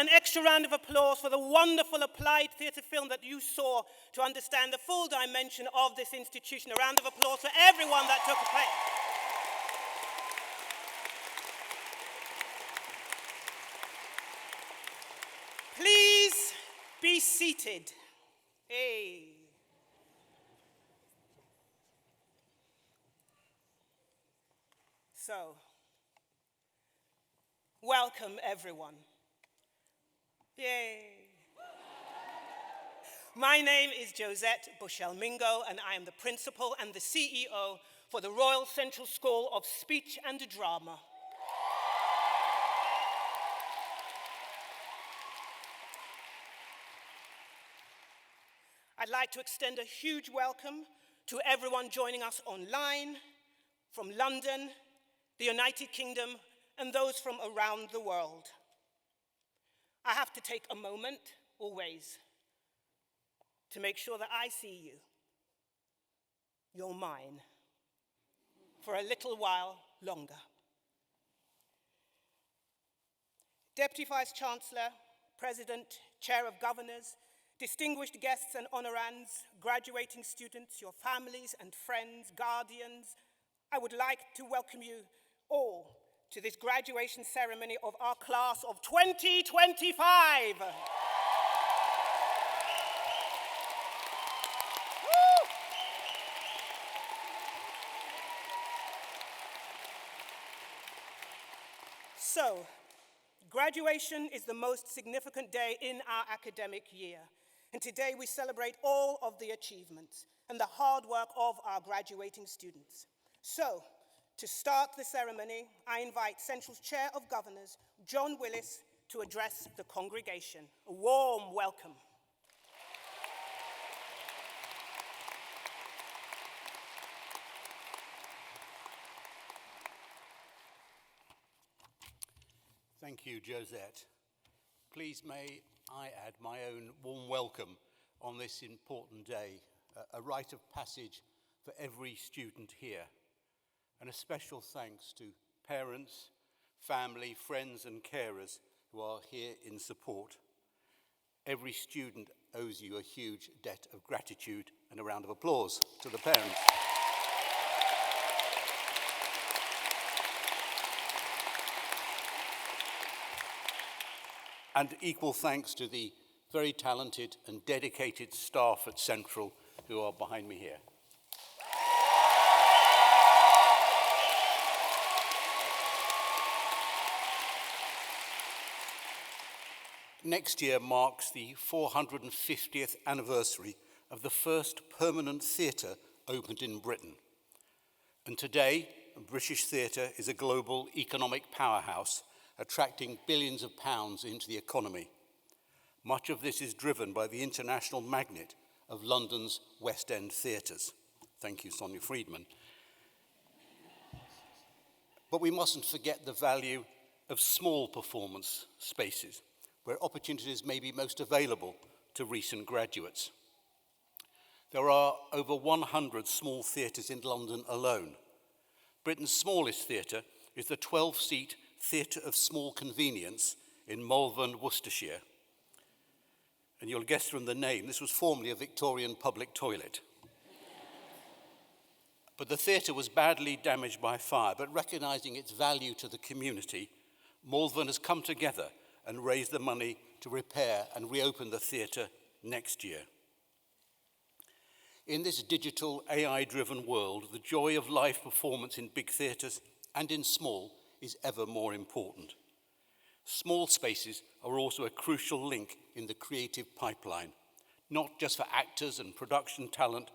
an extra round of applause for the wonderful applied theatre film that you saw to understand the full dimension of this institution. A round of applause for everyone that took part. Please be seated. Hey. So, welcome everyone. Yay. My name is Josette Bushell-Mingo, and I am the principal and the CEO for the Royal Central School of Speech and Drama. I'd like to extend a huge welcome to everyone joining us online, from London, the United Kingdom, and those from around the world. I have to take a moment, always, to make sure that I see you. You're mine, for a little while longer. Deputy Vice-Chancellor, President, Chair of Governors, distinguished guests and honorands, graduating students, your families and friends, guardians, I would like to welcome you all to this graduation ceremony of our class of 2025. So, graduation is the most significant day in our academic year. And today we celebrate all of the achievements and the hard work of our graduating students. So, to start the ceremony, I invite Central's Chair of Governors, John Willis, to address the congregation. A warm welcome. Thank you, Josette. Please may I add my own warm welcome on this important day, a rite of passage for every student here. And a special thanks to parents, family, friends and carers who are here in support. Every student owes you a huge debt of gratitude, and a round of applause to the parents. And equal thanks to the very talented and dedicated staff at Central who are behind me here. Next year marks the 450th anniversary of the first permanent theatre opened in Britain. And today, British theatre is a global economic powerhouse, attracting billions of pounds into the economy. Much of this is driven by the international magnet of London's West End theatres. Thank you, Sonia Friedman. But we mustn't forget the value of small performance spaces, where opportunities may be most available to recent graduates. There are over 100 small theatres in London alone. Britain's smallest theatre is the 12-seat Theatre of Small Convenience in Malvern, Worcestershire. And you'll guess from the name, this was formerly a Victorian public toilet. But the theatre was badly damaged by fire, but recognising its value to the community, Malvern has come together and raised the money to repair and reopen the theatre next year. In this digital, AI-driven world, the joy of live performance in big theatres and in small is ever more important. Small spaces are also a crucial link in the creative pipeline, not just for actors and production talent,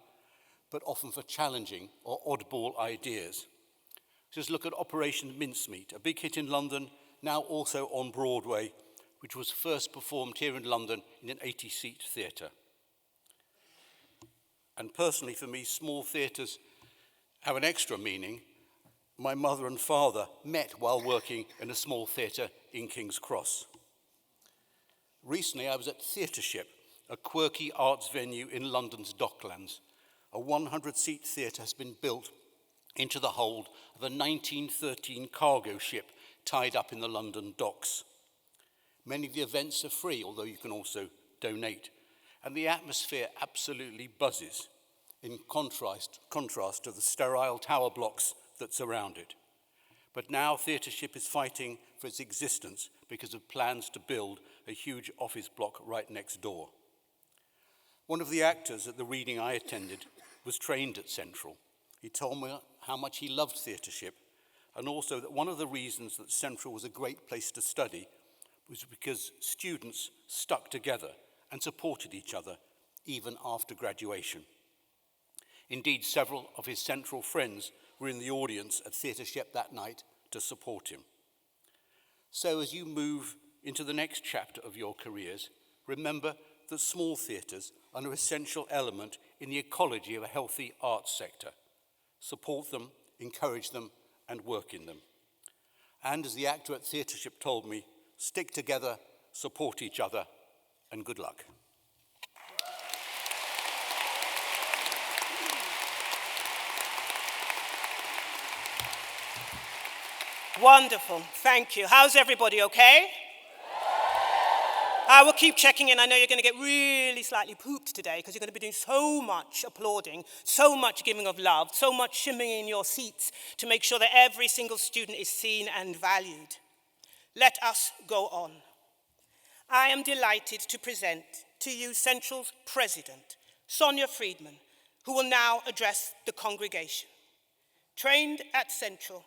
but often for challenging or oddball ideas. Just look at Operation Mincemeat, a big hit in London, now also on Broadway, which was first performed here in London in an 80-seat theatre. And personally for me, small theatres have an extra meaning. My mother and father met while working in a small theatre in King's Cross. Recently, I was at Theatreship, a quirky arts venue in London's Docklands. A 100-seat theatre has been built into the hold of a 1913 cargo ship tied up in the London docks. Many of the events are free, although you can also donate. And the atmosphere absolutely buzzes, in contrast to the sterile tower blocks that surround it. But now Theatreship is fighting for its existence because of plans to build a huge office block right next door. One of the actors at the reading I attended was trained at Central. He told me how much he loved Theatreship, and also that one of the reasons that Central was a great place to study was because students stuck together and supported each other even after graduation. Indeed, several of his Central friends were in the audience at Theatreship that night to support him. So as you move into the next chapter of your careers, remember that small theatres are an essential element in the ecology of a healthy arts sector. Support them, encourage them, and work in them. And as the actor at Theatreship told me, stick together, support each other, and good luck. Wonderful, thank you. How's everybody, okay? I will keep checking in. I know you're going to get really slightly pooped today because you're going to be doing so much applauding, so much giving of love, so much shimmying in your seats to make sure that every single student is seen and valued. Let us go on. I am delighted to present to you Central's president, Sonia Friedman, who will now address the congregation. Trained at Central,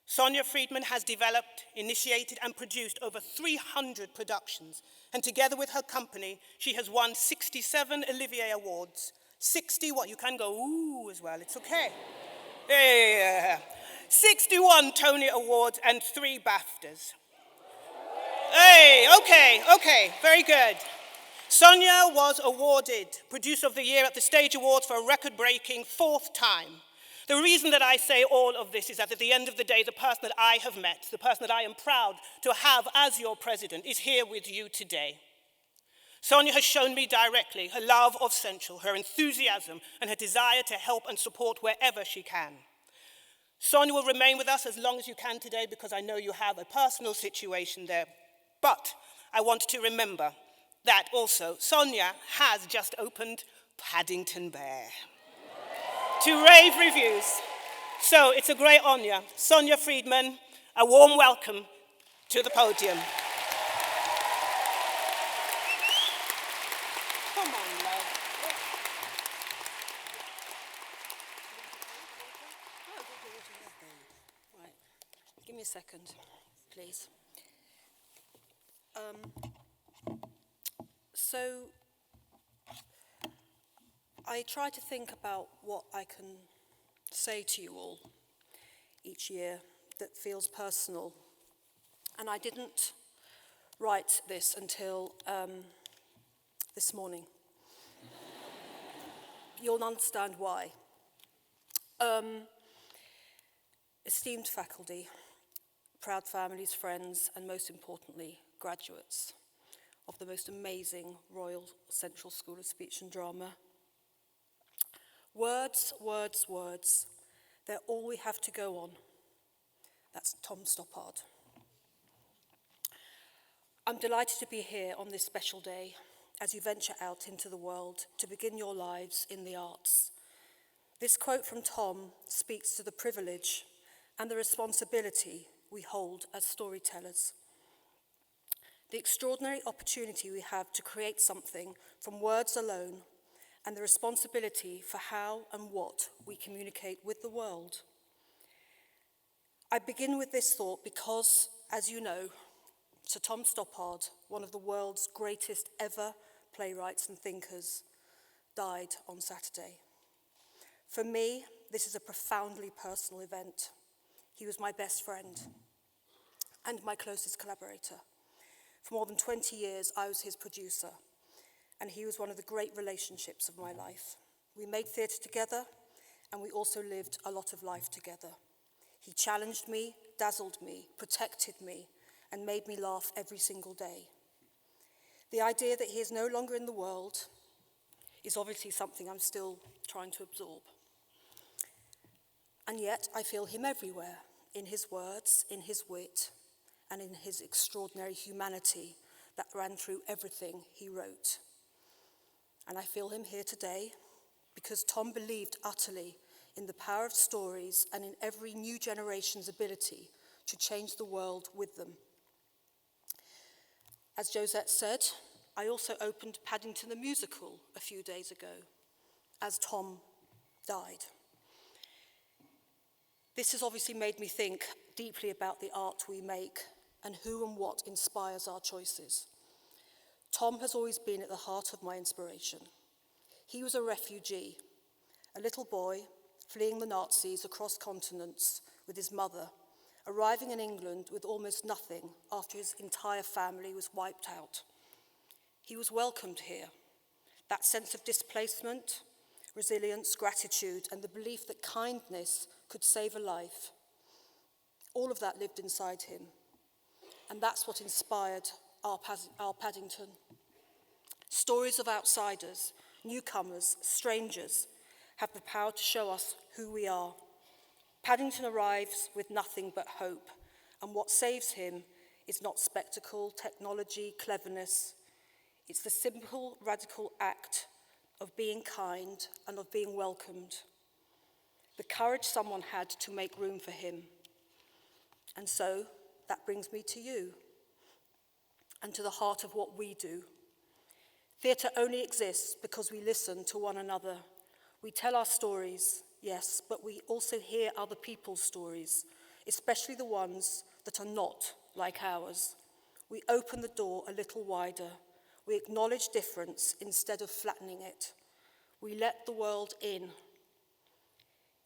Sonia Friedman has developed, initiated, and produced over 300 productions, and together with her company, she has won 67 Olivier Awards, 60 what? You can go ooh as well, it's okay. Yeah. 61 Tony Awards and 3 BAFTAs. Hey, okay, very good. Sonia was awarded Producer of the Year at the Stage Awards for a record-breaking 4th time. The reason that I say all of this is that at the end of the day, the person that I have met, the person that I am proud to have as your president, is here with you today. Sonia has shown me directly her love of Central, her enthusiasm, and her desire to help and support wherever she can. Sonia will remain with us as long as you can today because I know you have a personal situation there. But I want to remember that also Sonia has just opened Paddington Bear to rave reviews. So it's a great honor. Sonia Friedman, a warm welcome to the podium. Come on, love. Right. Give me a second, please. So I try to think about what I can say to you all each year that feels personal. And I didn't write this until this morning. You'll understand why. Esteemed faculty, proud families, friends, and most importantly, graduates of the most amazing Royal Central School of Speech and Drama. Words, words, words, they're all we have to go on. That's Tom Stoppard. I'm delighted to be here on this special day as you venture out into the world to begin your lives in the arts. This quote from Tom speaks to the privilege and the responsibility we hold as storytellers. The extraordinary opportunity we have to create something from words alone, and the responsibility for how and what we communicate with the world. I begin with this thought because, as you know, Sir Tom Stoppard, one of the world's greatest ever playwrights and thinkers, died on Saturday. For me, this is a profoundly personal event. He was my best friend and my closest collaborator. For more than 20 years, I was his producer, and he was one of the great relationships of my life. We made theatre together, and we also lived a lot of life together. He challenged me, dazzled me, protected me, and made me laugh every single day. The idea that he is no longer in the world is obviously something I'm still trying to absorb. And yet, I feel him everywhere, in his words, in his wit, and in his extraordinary humanity, that ran through everything he wrote. And I feel him here today because Tom believed utterly in the power of stories and in every new generation's ability to change the world with them. As Josette said, I also opened Paddington the Musical a few days ago, as Tom died. This has obviously made me think deeply about the art we make and who and what inspires our choices. Tom has always been at the heart of my inspiration. He was a refugee, a little boy fleeing the Nazis across continents with his mother, arriving in England with almost nothing after his entire family was wiped out. He was welcomed here. That sense of displacement, resilience, gratitude, and the belief that kindness could save a life, all of that lived inside him. And that's what inspired our Paddington. Stories of outsiders, newcomers, strangers, have the power to show us who we are. Paddington arrives with nothing but hope, and what saves him is not spectacle, technology, cleverness. It's the simple, radical act of being kind and of being welcomed. The courage someone had to make room for him. And so, that brings me to you, and to the heart of what we do. Theatre only exists because we listen to one another. We tell our stories, yes, but we also hear other people's stories, especially the ones that are not like ours. We open the door a little wider. We acknowledge difference instead of flattening it. We let the world in.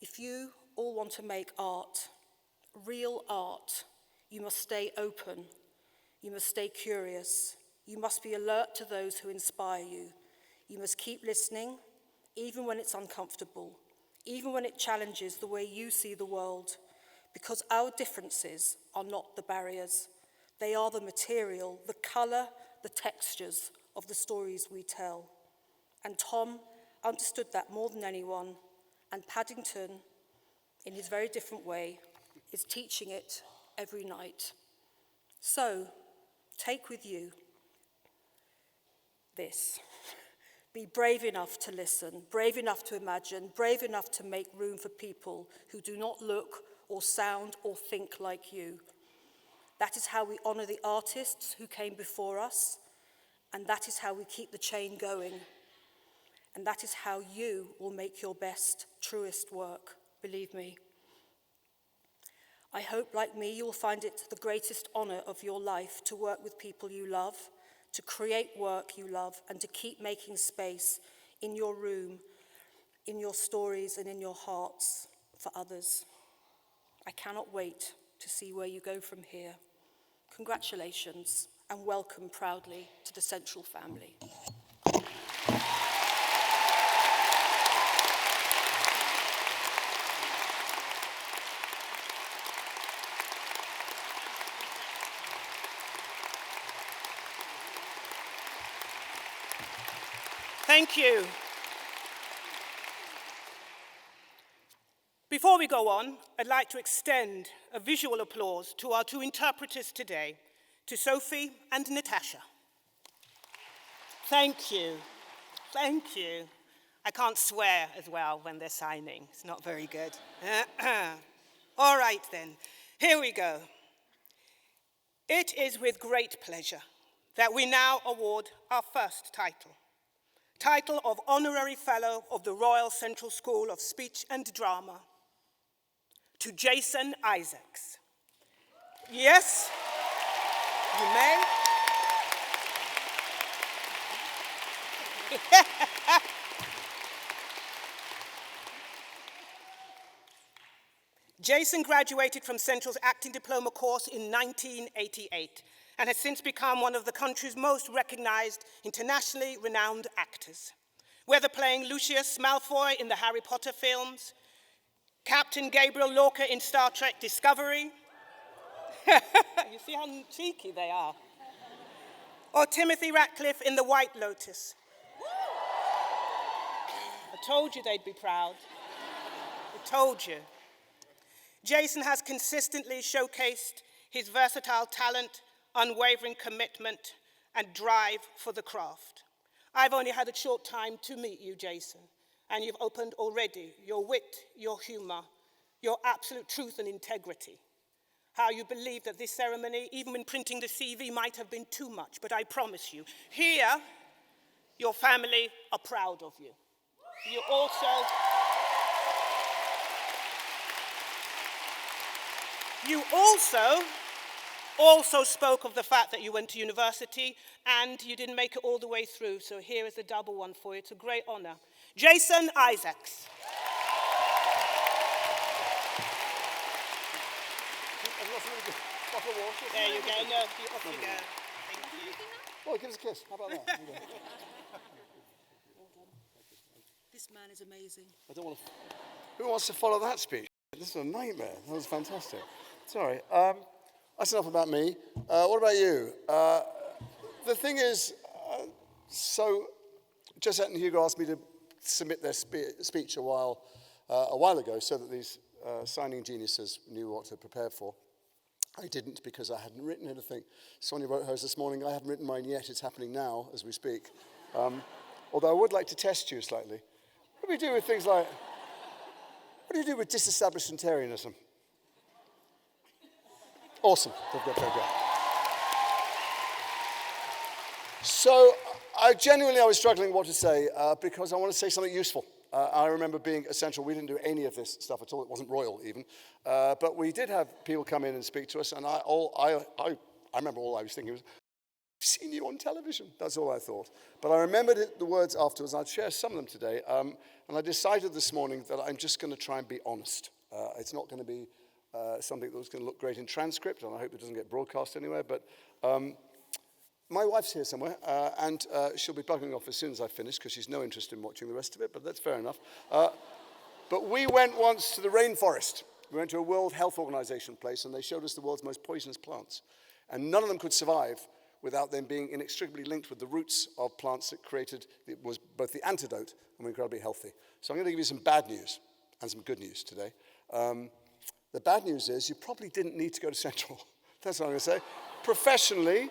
If you all want to make art, real art, you must stay open. You must stay curious. You must be alert to those who inspire you. You must keep listening, even when it's uncomfortable, even when it challenges the way you see the world, because our differences are not the barriers. They are the material, the colour, the textures of the stories we tell. And Tom understood that more than anyone, and Paddington, in his very different way, is teaching it every night. So, take with you this. Be brave enough to listen, brave enough to imagine, brave enough to make room for people who do not look or sound or think like you. That is how we honour the artists who came before us, and that is how we keep the chain going. And that is how you will make your best, truest work, believe me. I hope, like me, you will find it the greatest honour of your life to work with people you love, to create work you love, and to keep making space in your room, in your stories, and in your hearts for others. I cannot wait to see where you go from here. Congratulations, and welcome proudly to the Central family. Thank you. Before we go on, I'd like to extend a visual applause to our two interpreters today, to Sophie and Natasha. Thank you. Thank you. I can't swear as well when they're signing. It's not very good. All right then, here we go. It is with great pleasure that we now award our first title of Honorary Fellow of the Royal Central School of Speech and Drama, to Jason Isaacs. Yes, you may. Jason graduated from Central's acting diploma course in 1988 and has since become one of the country's most recognized, internationally renowned actors. Whether playing Lucius Malfoy in the Harry Potter films, Captain Gabriel Lorca in Star Trek Discovery, you see how cheeky they are, or Timothy Ratcliffe in The White Lotus. I told you they'd be proud. I told you. Jason has consistently showcased his versatile talent, unwavering commitment, and drive for the craft. I've only had a short time to meet you, Jason, and you've opened already your wit, your humor, your absolute truth and integrity. How you believe that this ceremony, even when printing the CV, might have been too much, but I promise you, here, your family are proud of you. You also spoke of the fact that you went to university and you didn't make it all the way through, so here is a double one for you. It's a great honor. Jason Isaacs. There you go. No, off you go. Thank you. Oh, give us a kiss. How about that? This man is amazing. Who wants to follow that speech? This is a nightmare. That was fantastic. Sorry. That's enough about me. What about you? The thing is, so Josette and Hugo asked me to submit their speech a while ago so that these signing geniuses knew what to prepare for. I didn't because I hadn't written anything. Sonia wrote hers this morning. I haven't written mine yet. It's happening now as we speak. Although I would like to test you slightly. What do we do with things like, what do you do with disestablishmentarianism? Awesome. Very good. So I was struggling what to say because I want to say something useful. I remember being essential. We didn't do any of this stuff at all. It wasn't royal even. But we did have people come in and speak to us. And I remember all I was thinking was, I've seen you on television. That's all I thought. But I remembered the words afterwards. I'd share some of them today. And I decided this morning that I'm just going to try and be honest. It's not going to be something that's going to look great in transcript. And I hope it doesn't get broadcast anywhere. But my wife's here somewhere, and she'll be bugging off as soon as I finish because she's no interest in watching the rest of it, but that's fair enough. But we went once to the rainforest. We went to a World Health Organization place, and they showed us the world's most poisonous plants. And none of them could survive without them being inextricably linked with the roots of plants that created, it was both the antidote and were incredibly healthy. So I'm going to give you some bad news and some good news today. The bad news is you probably didn't need to go to Central. That's what I'm going to say. Professionally,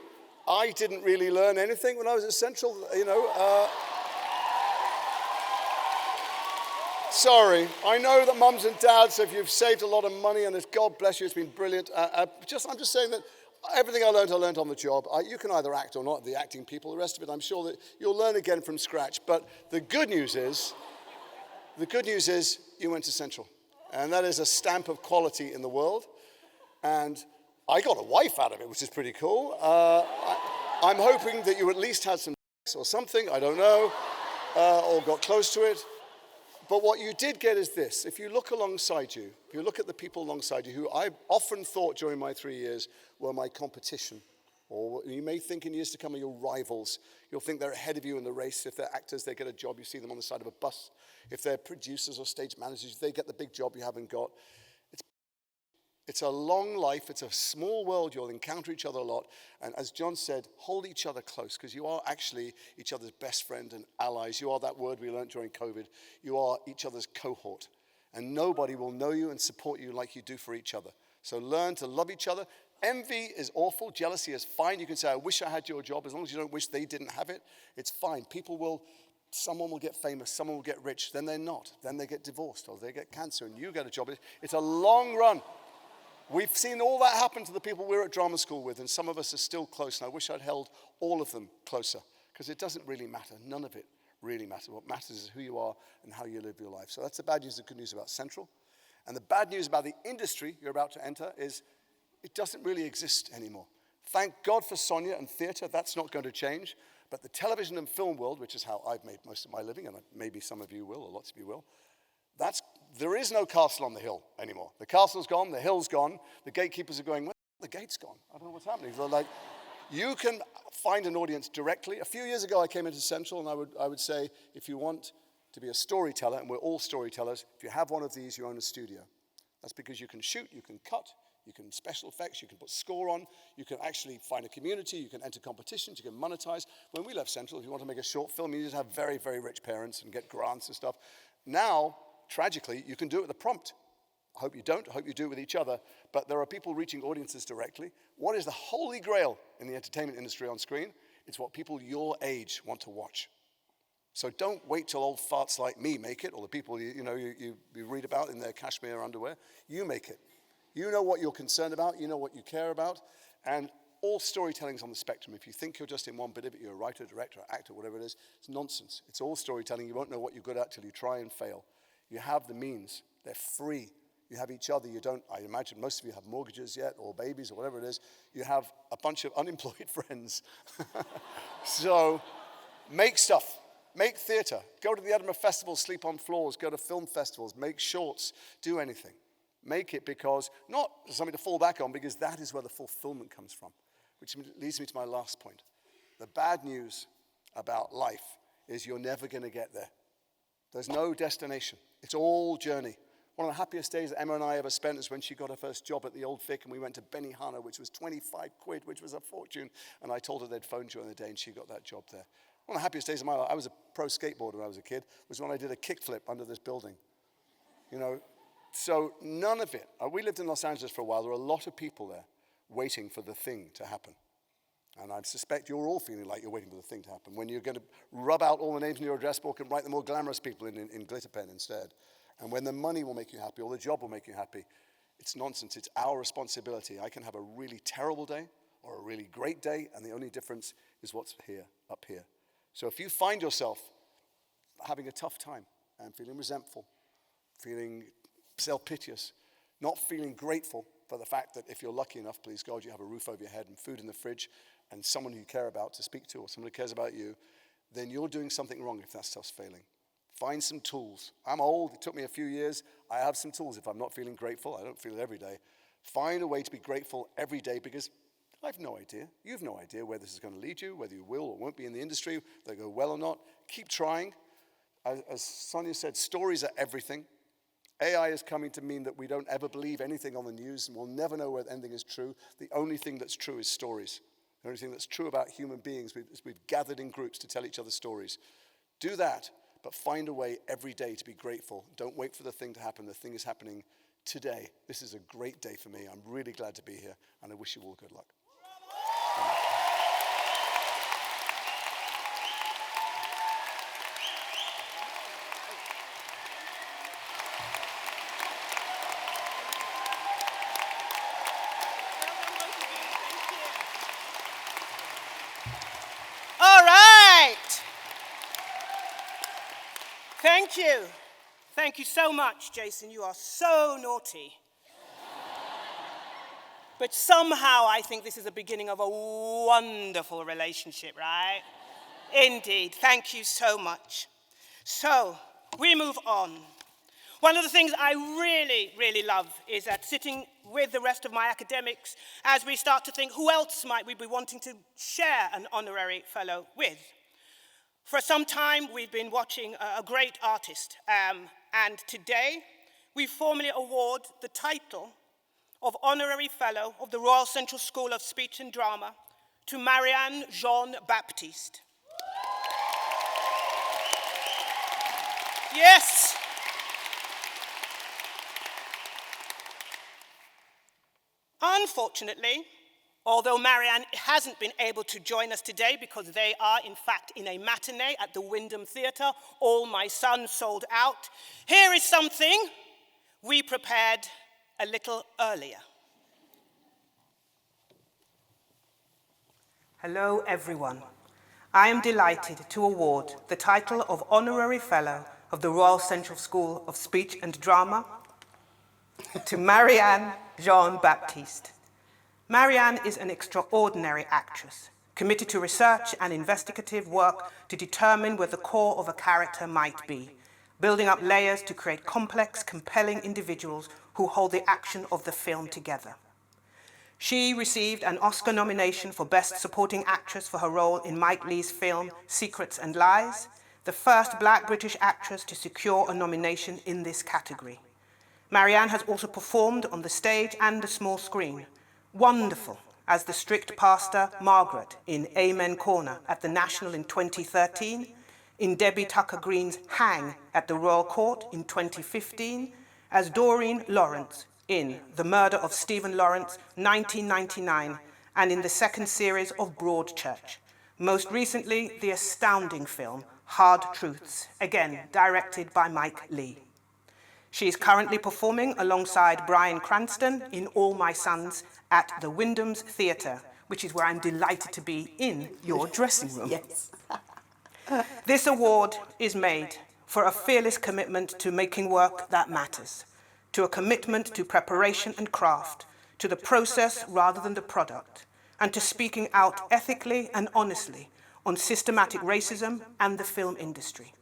I didn't really learn anything when I was at Central, Sorry, I know that mums and dads, if you've saved a lot of money and God bless you, it's been brilliant. I'm just saying that everything I learned on the job. You can either act or not, the acting people, the rest of it, I'm sure that you'll learn again from scratch. But the good news is you went to Central. And that is a stamp of quality in the world. And I got a wife out of it, which is pretty cool. I'm hoping that you at least had some sex or something, I don't know, or got close to it. But what you did get is this. If you look alongside you, if you look at the people alongside you, who I often thought during my 3 years were my competition, or you may think in years to come are your rivals. You'll think they're ahead of you in the race. If they're actors, they get a job. You see them on the side of a bus. If they're producers or stage managers, they get the big job you haven't got. It's a long life. It's a small world. You'll encounter each other a lot. And as John said, hold each other close because you are actually each other's best friend and allies. You are that word we learned during COVID. You are each other's cohort. And nobody will know you and support you like you do for each other. So learn to love each other. Envy is awful. Jealousy is fine. You can say, I wish I had your job. As long as you don't wish they didn't have it, it's fine. Someone will get famous. Someone will get rich. Then they're not. Then they get divorced or they get cancer and you get a job. It's a long run. We've seen all that happen to the people we're at drama school with, and some of us are still close, and I wish I'd held all of them closer, because it doesn't really matter. None of it really matters. What matters is who you are and how you live your life. So that's the bad news, the good news about Central. And the bad news about the industry you're about to enter is it doesn't really exist anymore. Thank God for Sonia and theatre. That's not going to change. But the television and film world, which is how I've made most of my living, and maybe some of you will, or lots of you will, there is no castle on the hill anymore. The castle's gone, the hill's gone. The gatekeepers are going, well, the gate's gone. I don't know what's happening. They're like, you can find an audience directly. A few years ago, I came into Central, and I would say, if you want to be a storyteller, and we're all storytellers, if you have one of these, you own a studio. That's because you can shoot, you can cut, you can special effects, you can put score on, you can actually find a community, you can enter competitions, you can monetize. When we left Central, if you want to make a short film, you need to have very, very rich parents and get grants and stuff. Now, tragically, you can do it with a prompt. I hope you don't. I hope you do it with each other. But there are people reaching audiences directly. What is the holy grail in the entertainment industry on screen? It's what people your age want to watch. So don't wait till old farts like me make it, or the people you read about in their cashmere underwear. You make it. You know what you're concerned about. You know what you care about. And all storytelling's on the spectrum. If you think you're just in one bit of it, you're a writer, director, actor, whatever it is, it's nonsense. It's all storytelling. You won't know what you're good at till you try and fail. You have the means. They're free. You have each other. You don't, I imagine most of you have mortgages yet, or babies, or whatever it is. You have a bunch of unemployed friends. So make stuff. Make theatre. Go to the Edinburgh Festival, sleep on floors. Go to film festivals. Make shorts. Do anything. Make it because, not something to fall back on, because that is where the fulfillment comes from. Which leads me to my last point. The bad news about life is you're never going to get there. There's no destination. It's all journey. One of the happiest days that Emma and I ever spent was when she got her first job at the Old Vic, and we went to Benihana, which was 25 quid, which was a fortune. And I told her they'd phone during the day, and she got that job there. One of the happiest days of my life, I was a pro skateboarder when I was a kid, was when I did a kickflip under this building. So none of it. We lived in Los Angeles for a while. There were a lot of people there waiting for the thing to happen. And I suspect you're all feeling like you're waiting for the thing to happen, when you're going to rub out all the names in your address book and write the more glamorous people in glitter pen instead. And when the money will make you happy, or the job will make you happy, it's nonsense. It's our responsibility. I can have a really terrible day or a really great day, and the only difference is what's here, up here. So if you find yourself having a tough time and feeling resentful, feeling self-piteous, not feeling grateful for the fact that if you're lucky enough, please God, you have a roof over your head and food in the fridge and someone who you care about to speak to, or someone who cares about you, then you're doing something wrong if that stuff's failing. Find some tools. I'm old. It took me a few years. I have some tools. If I'm not feeling grateful, I don't feel it every day. Find a way to be grateful every day, because I've no idea. You've no idea where this is going to lead you, whether you will or won't be in the industry, whether they go well or not. Keep trying. As Sonia said, stories are everything. AI is coming to mean that we don't ever believe anything on the news, and we'll never know whether anything is true. The only thing that's true is stories. The only thing that's true about human beings is we've gathered in groups to tell each other stories. Do that, but find a way every day to be grateful. Don't wait for the thing to happen. The thing is happening today. This is a great day for me. I'm really glad to be here, and I wish you all good luck. All right. Thank you. Thank you so much, Jason. You are so naughty. But somehow I think this is the beginning of a wonderful relationship, right? Indeed. Thank you so much. So, we move on. One of the things I really, really love is that sitting with the rest of my academics as we start to think, who else might we be wanting to share an honorary fellow with? For some time, we've been watching a great artist, and today we formally award the title of Honorary Fellow of the Royal Central School of Speech and Drama to Marianne Jean-Baptiste. Yes. Unfortunately, although Marianne hasn't been able to join us today because they are, in fact, in a matinee at the Wyndham Theatre, All My Sons sold out, here is something we prepared a little earlier. Hello, everyone. I am delighted to award the title of Honorary Fellow of the Royal Central School of Speech and Drama to Marianne Jean-Baptiste. Marianne is an extraordinary actress, committed to research and investigative work to determine where the core of a character might be, building up layers to create complex, compelling individuals who hold the action of the film together. She received an Oscar nomination for Best Supporting Actress for her role in Mike Leigh's film Secrets and Lies, the first Black British actress to secure a nomination in this category. Marianne has also performed on the stage and the small screen, wonderful as the strict pastor Margaret in Amen Corner at the National in 2013, in Debbie Tucker Green's Hang at the Royal Court in 2015, as Doreen Lawrence in The Murder of Stephen Lawrence, 1999, and in the second series of Broadchurch. Most recently, the astounding film, Hard Truths, again directed by Mike Leigh. She is currently performing alongside Bryan Cranston in All My Sons at the Wyndham's Theatre, which is where I'm delighted to be in your dressing room. Yes. This award is made for a fearless commitment to making work that matters, to a commitment to preparation and craft, to the process rather than the product, and to speaking out ethically and honestly on systematic racism and the film industry.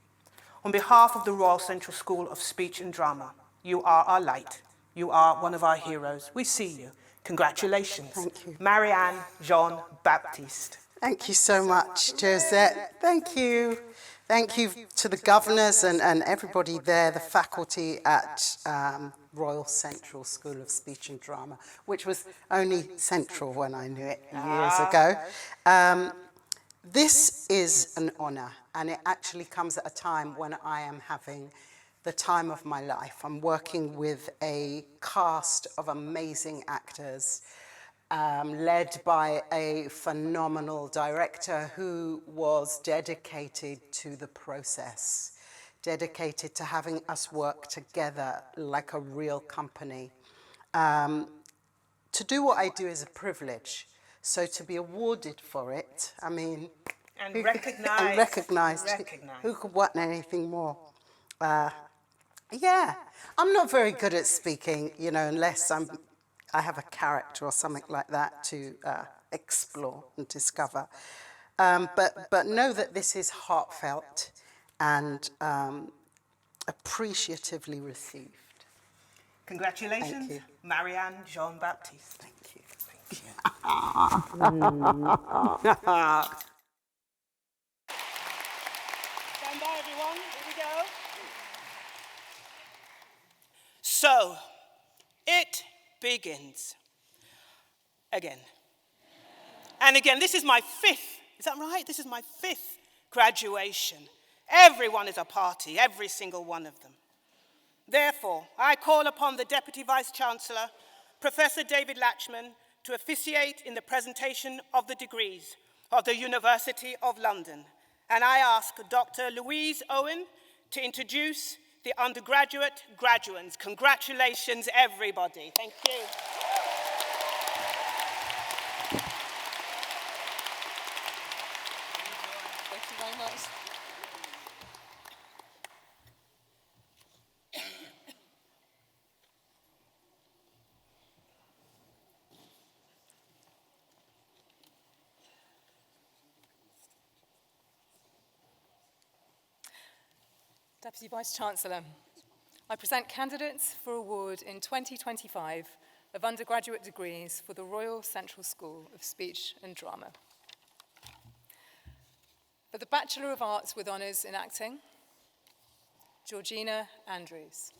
On behalf of the Royal Central School of Speech and Drama, you are our light. You are one of our heroes. We see you. Congratulations. Thank you. Marianne Jean Baptiste. Thank you so much, Josette. Thank you. Thank you to the governors and everybody there, the faculty at Royal Central School of Speech and Drama, which was only central when I knew it years ago. This is an honour, and it actually comes at a time when I am having the time of my life. I'm working with a cast of amazing actors, led by a phenomenal director who was dedicated to the process, dedicated to having us work together like a real company. To do what I do is a privilege. So to be awarded for it, I mean... And recognized. Recognized. Who could want anything more? Yeah, I'm not very good at speaking, you know, unless I have a character or something like that to explore and discover. But know that this is heartfelt and appreciatively received. Congratulations, Thank you. Marianne Jean Baptiste. Thank you. Thank you. Stand by, everyone. Here we go. So, it begins. Again. And again, this is my fifth. Is that right? This is my fifth graduation. Everyone is a party, every single one of them. Therefore, I call upon the Deputy Vice-Chancellor, Professor David Latchman, to officiate in the presentation of the degrees of the University of London. And I ask Dr. Louise Owen to introduce the undergraduate graduates. Congratulations, everybody. Thank you. Thank you very much. Deputy Vice-Chancellor, I present candidates for award in 2025 of undergraduate degrees for the Royal Central School of Speech and Drama. For the Bachelor of Arts with Honours in Acting, Georgina Andrews.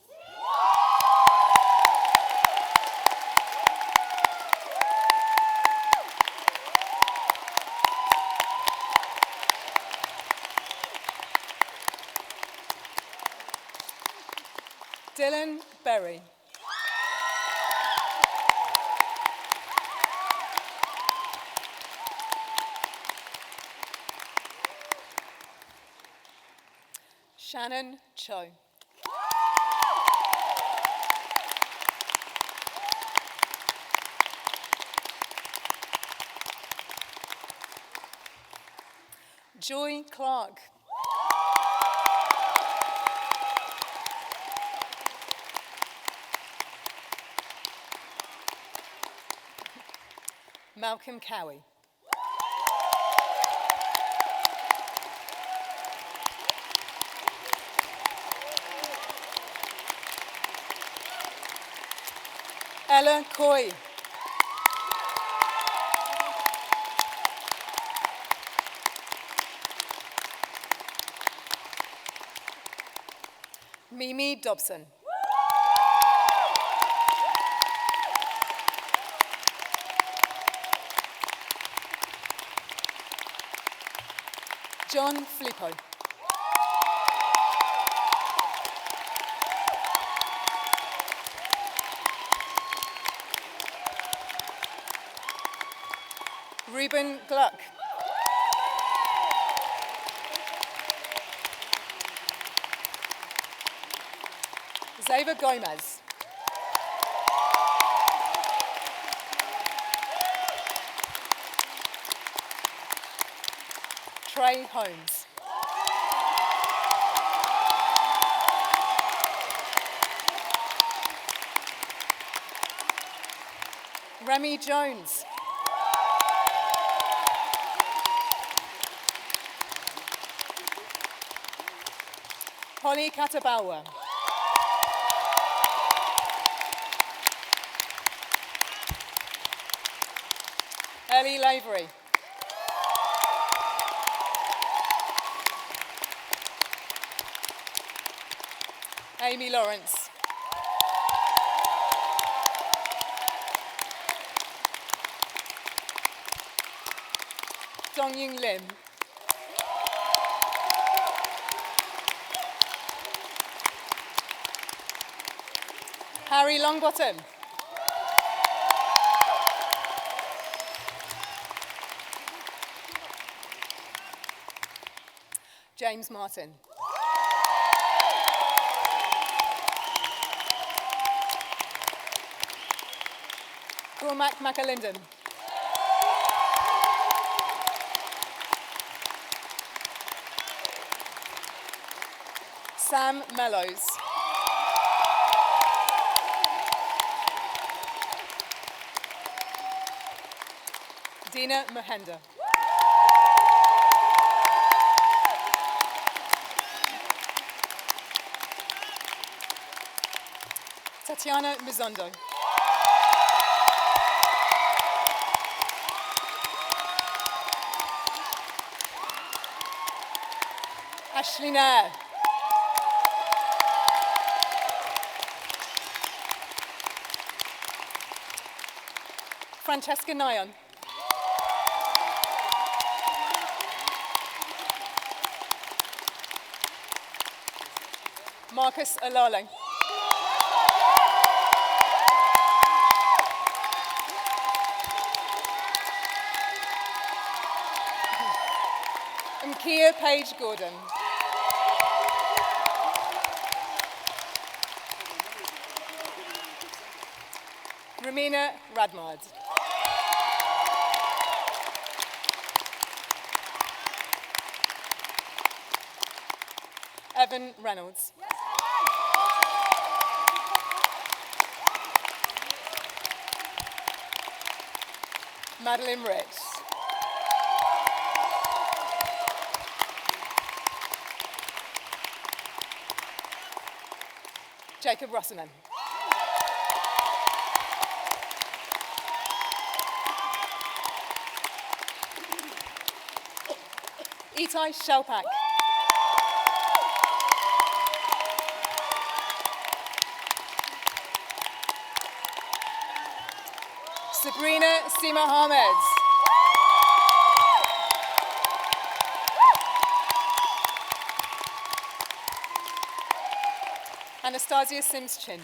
Dylan Berry. Shannon Cho. Joy Clark. Malcolm Cowie. Ella Coy. Mimi Dobson. John Filippo. Ruben Gluck. Zeva Gomez. Trey Holmes. Remy Jones. Holly Katabawa. Ellie Lavery. Amy Lawrence. Dongying Lim. Harry Longbottom. James Martin. Cormac McAlinden. Sam Mellows. Dina Mohenda. Tatiana Mizondo. Ashley Nair. Francesca Nyon. Marcus Alale. Kia Page Gordon. Ramina Radmard. Evan Reynolds. Madeline Rich. Jacob Rossaman. Itai Shelpak. Sabrina Sima Ahmed. Anastasia Sims-Chin.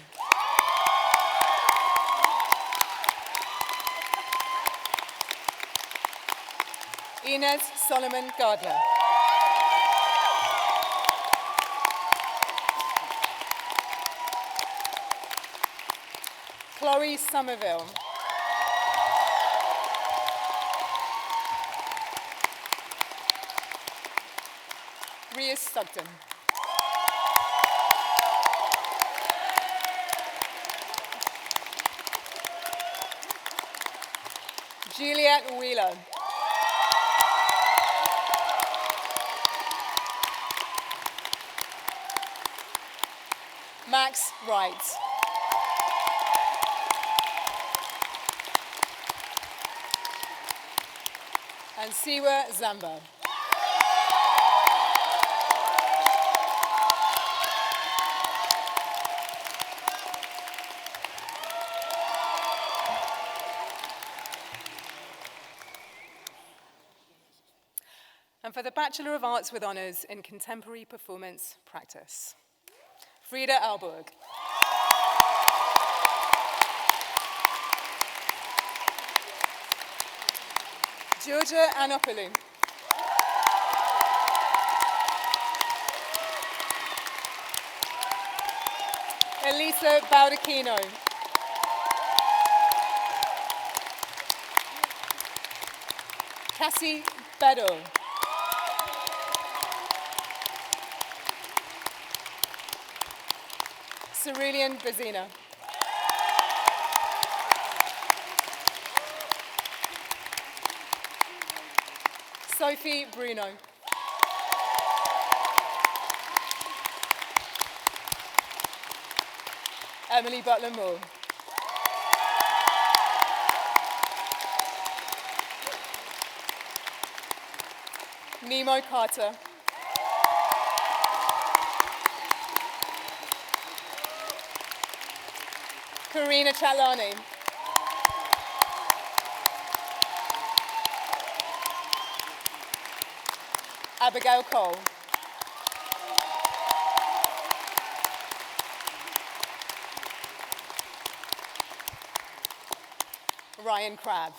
Inez Solomon Gardner. Chloe Somerville. Rhea Sugden. Juliet Wheeler. Max Wright. And Siwa Zamba. And for the Bachelor of Arts with Honours in Contemporary Performance Practice, Frida Alburg. Georgia Anopoulou. Elisa Baldacchino. Cassie Bedell. Cerulean Bazina. Sophie Bruno. Emily Butler-Moore. Nemo Carter. Karina Chalani. Abigail Cole. Ryan Crabb.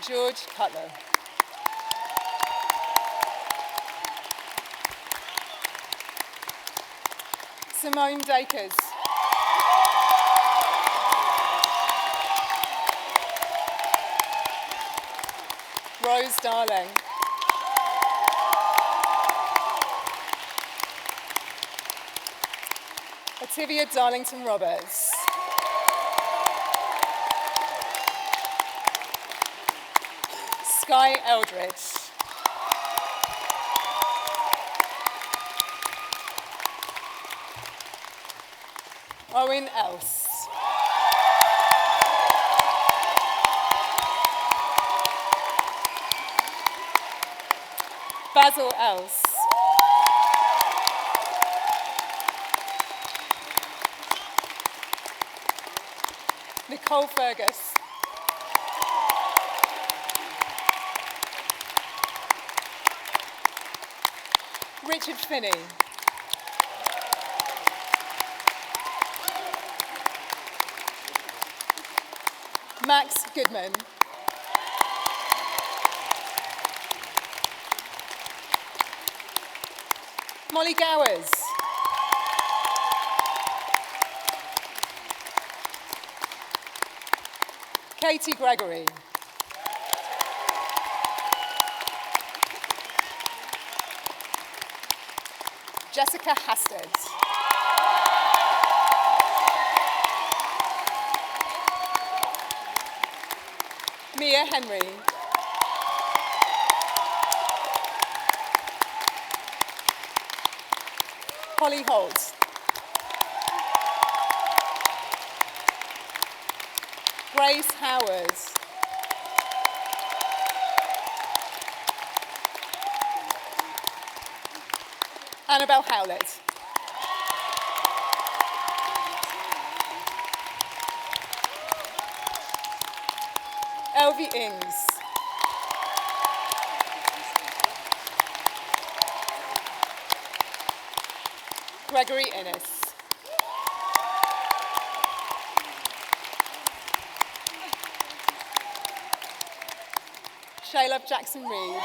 George Cutler. Simone Dakers. Rose Darling. Ativia Darlington Roberts. Sky Eldridge. Owen Else. Basil Else. Nicole Fergus. Richard Finney. Max Goodman. Molly Gowers. Katie Gregory. Jessica Hasted. Mia Henry. Holly Holt. Grace Howard. Annabelle Howlett. Elvie Ings. Gregory Innes. Shayla Jackson Reed.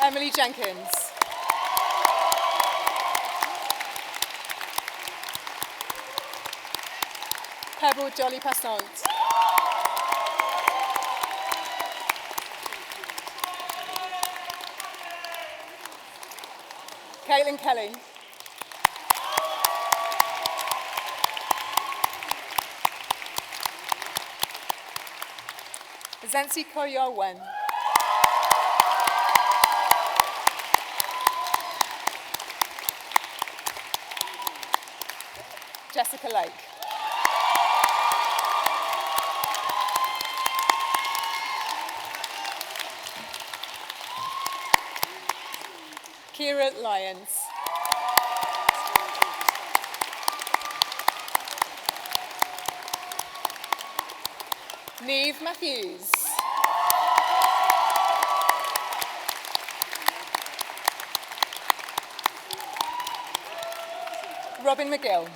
Emily Jenkins. Pebble Jolly Passant. Caitlin Kelly. Zancy Koyo Wen. Jessica Lake. Kira Lyons. Neve Matthews. Robin McGill.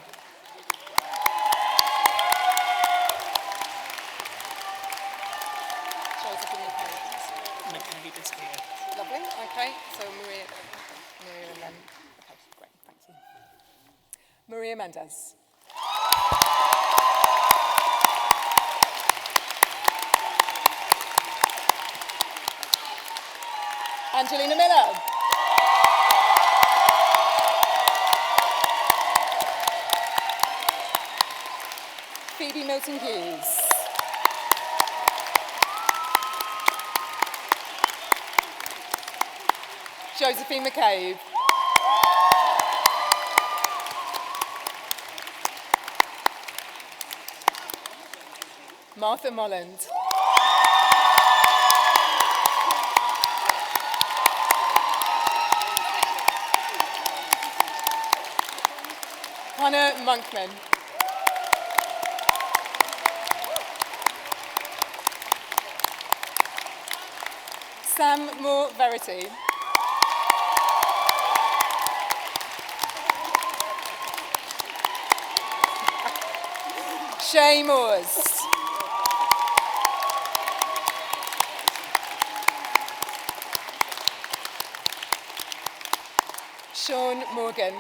great. So Maria and then, okay, great, thank you. Maria Mendez. Angelina Miller. Phoebe Milton Hughes. Josephine McCabe. Martha Molland. Hannah Monkman. Sam Moore Verity. Shay Moores. Sean Morgan.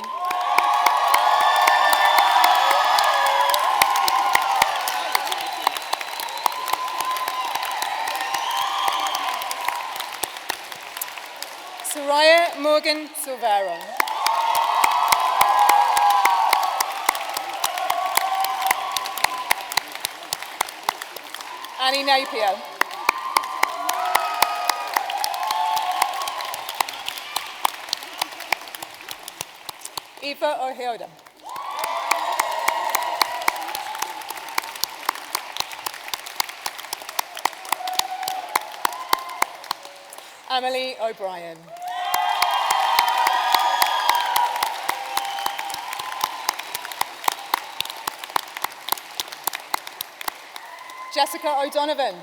Soraya Morgan Silvera. Annie Napier. Eva O'Hilda. Emily O'Brien. Jessica O'Donovan.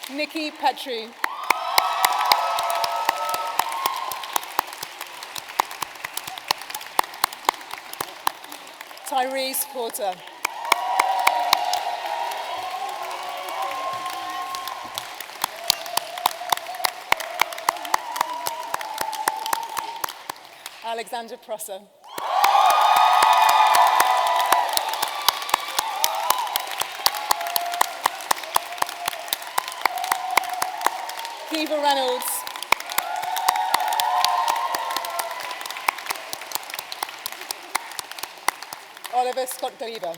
Nikki Petrie. Tyrese Porter. Alexandra Prosser. Kiva Reynolds. Oliver Scott Gleaver.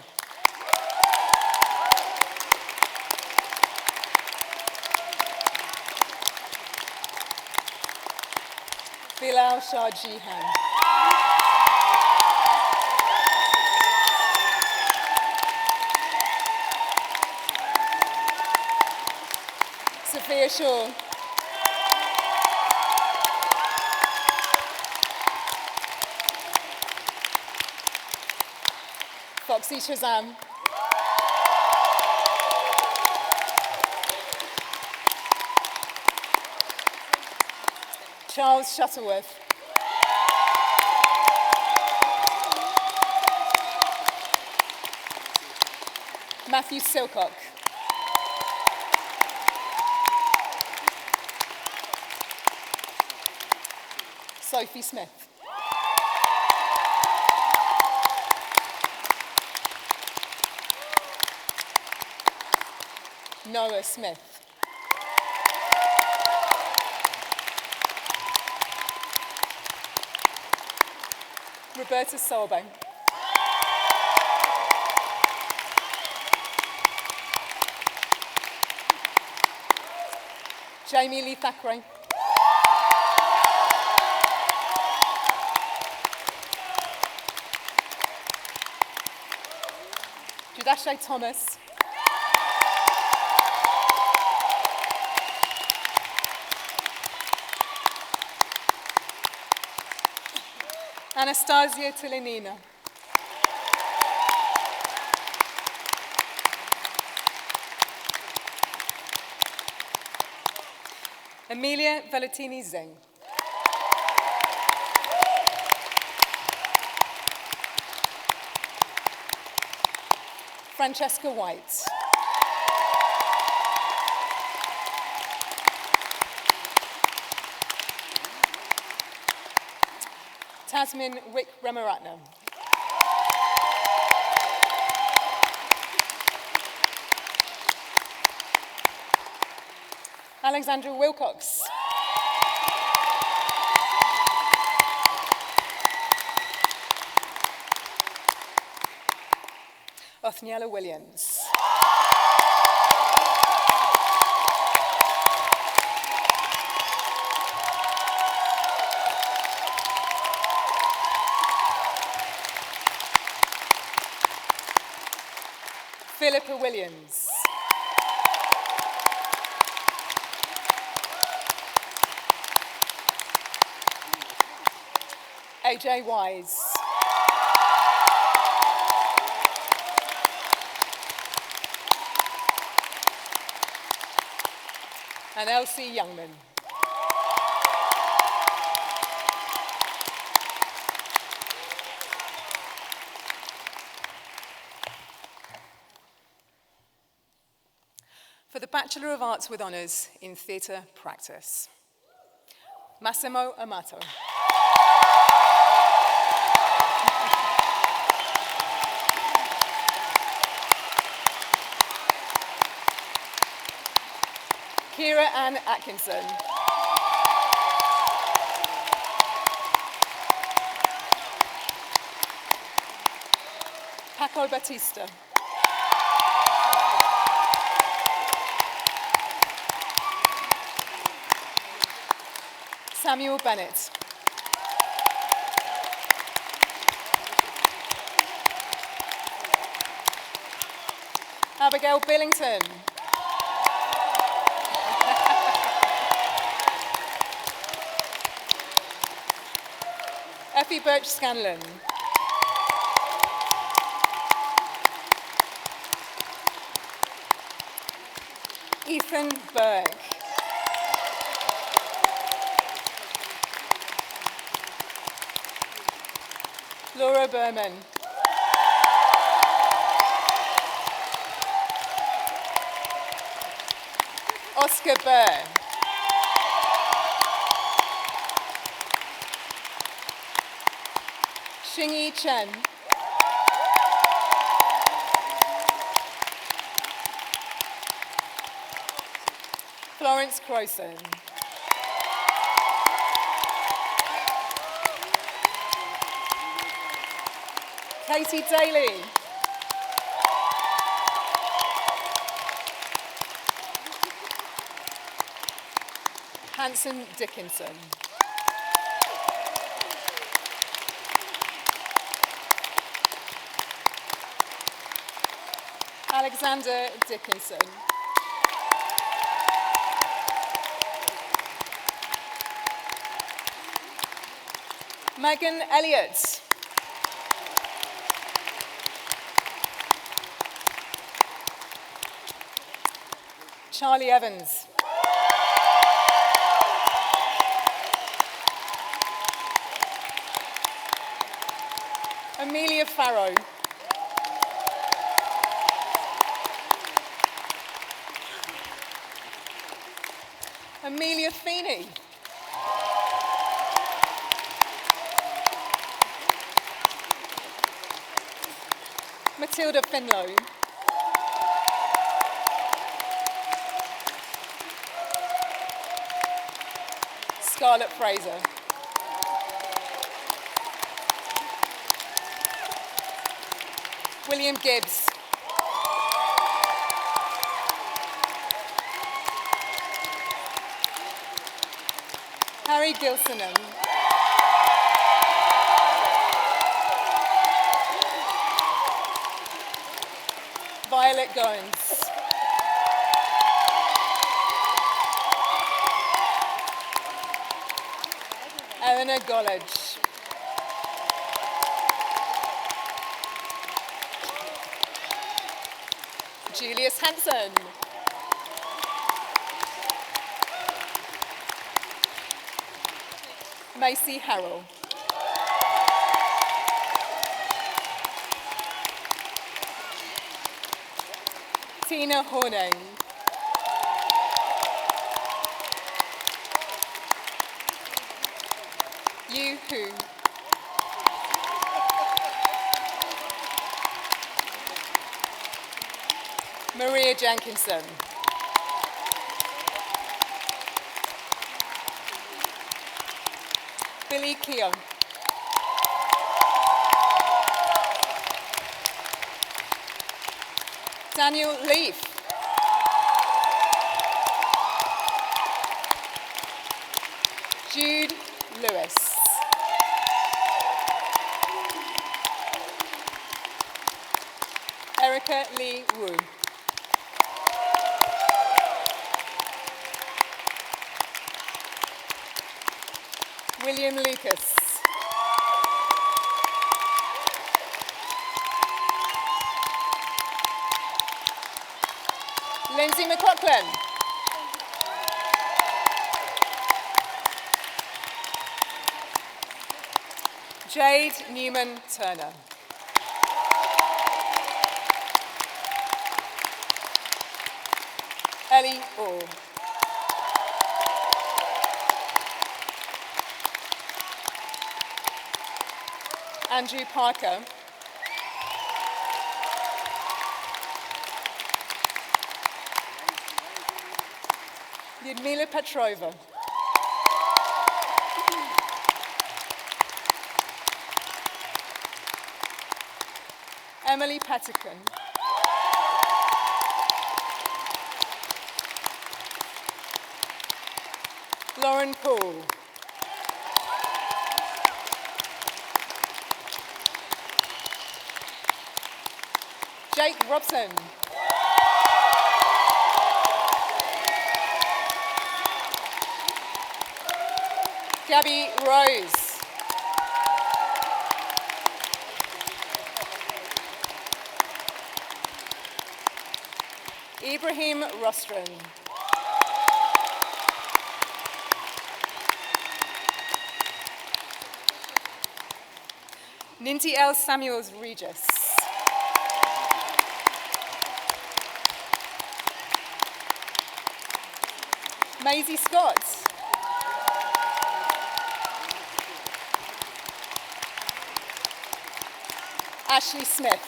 Bilal Shah Jihan. Sophia Shaw. Foxy Shazam. Charles Shuttleworth. Matthew Silcock. Sophie Smith. Noah Smith. Roberta Solbang. Jamie Lee Thackeray. Judashe Thomas. Anastasia Tilinina. Amelia Valentini Zeng. Francesca White. Tasmin Wick Ramaratnam. Alexandra Wilcox. Othniela Williams. Philippa Williams. AJ Wise. And Elsie Youngman. For the Bachelor of Arts with Honours in Theatre Practice, Massimo Amato. Kira Ann Atkinson. Paco Batista. Samuel Bennett. Abigail Billington. Effie Birch Scanlon. Ethan Berg. Laura Berman. Oscar Burr. Xingyi Chen. Florence Croson. Katie Daly. Hanson Dickinson. Alexander Dickinson. Megan Elliott. Charlie Evans. Amelia Farrow. Amelia Feeney. Matilda Finlow. Scarlett Fraser. William Gibbs. Harry Gilsenham. Violet Goins. Eleanor Gollage. Julius Hanson. Macy Harrell. Tina Horney. Yu Hu. Maria Jenkinson. Billy Keon. Daniel Leaf. Jude Lewis. Erica Lee Wu. William Lucas. Lindsay McLaughlin. Jade Newman Turner. Ellie Orr. Andrew Parker. Lyudmila Petrova. Emily Pettican. Lauren Poole. Jake Robson. Gabby Rose. Ibrahim Rostron. Ninti L. Samuels Regis. Maisie Scott. Ashley Smith.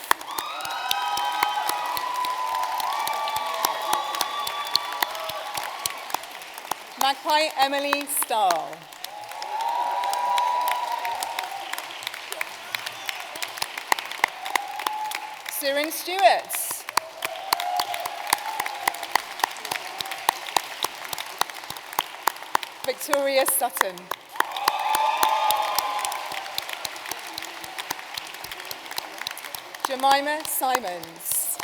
Magpie Emily Stahl. Sirin Stewart. Victoria Sutton. Jemima Simons.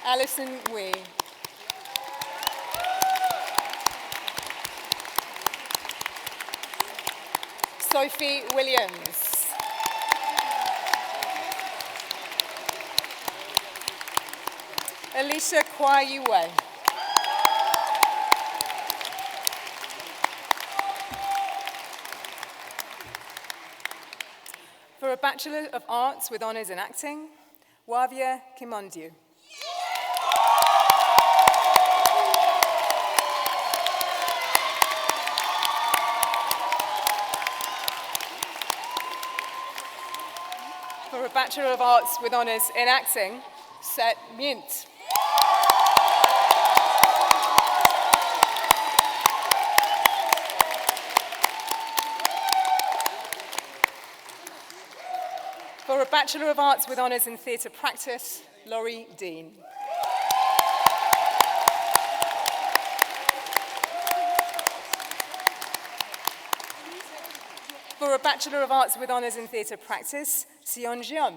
Alison Wee. Sophie Williams. Alicia Kwai-Yue. For a Bachelor of Arts with Honours in Acting, Wavia Kimondiu. For a Bachelor of Arts with Honours in Acting, Set Myint. For a Bachelor of Arts with Honours in Theatre Practice, Laurie Dean. For a Bachelor of Arts with Honours in Theatre Practice, Sion Jian.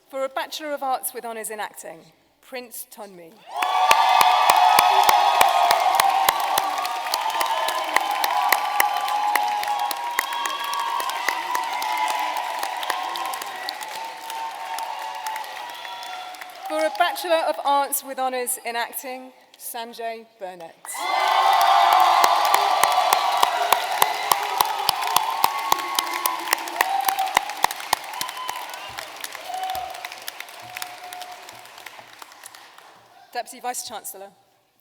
For a Bachelor of Arts with Honours in Acting, Prince Tonmi. For a Bachelor of Arts with Honours in Acting, Sanjay Burnett. Deputy Vice-Chancellor,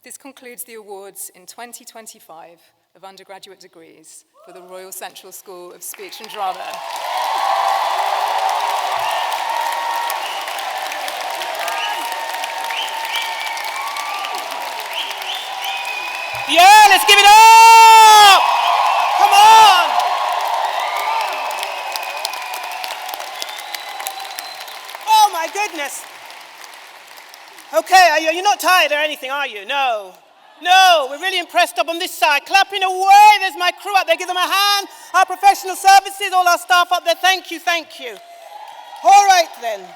this concludes the awards in 2025 of undergraduate degrees for the Royal Central School of Speech and Drama. Yeah, let's give it up! Come on! Oh my goodness. Okay, you're not tired or anything, are you? No. No, we're really impressed up on this side. Clapping away, there's my crew up there. Give them a hand. Our professional services, all our staff up there. Thank you, thank you. All right then.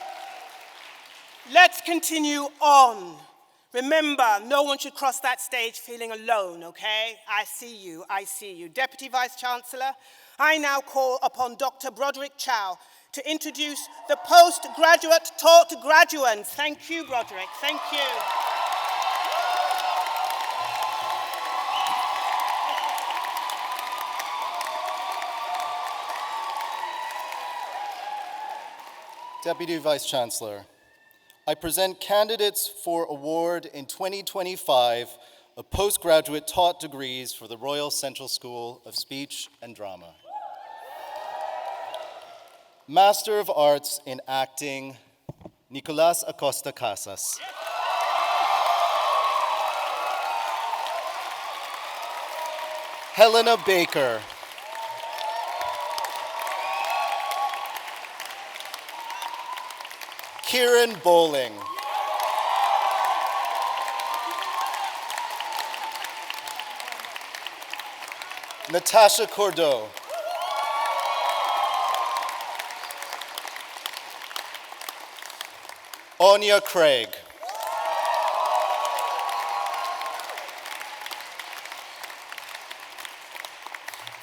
Let's continue on. Remember, no one should cross that stage feeling alone, okay? I see you, I see you. Deputy Vice-Chancellor, I now call upon Dr. Broderick Chow to introduce the postgraduate taught graduates. Thank you, Broderick, thank you. Deputy Vice-Chancellor, I present candidates for award in 2025 of postgraduate taught degrees for the Royal Central School of Speech and Drama. Master of Arts in Acting, Nicolas Acosta Casas. Helena Baker. Kieran Bowling. Natasha Cordeau. Anya Craig.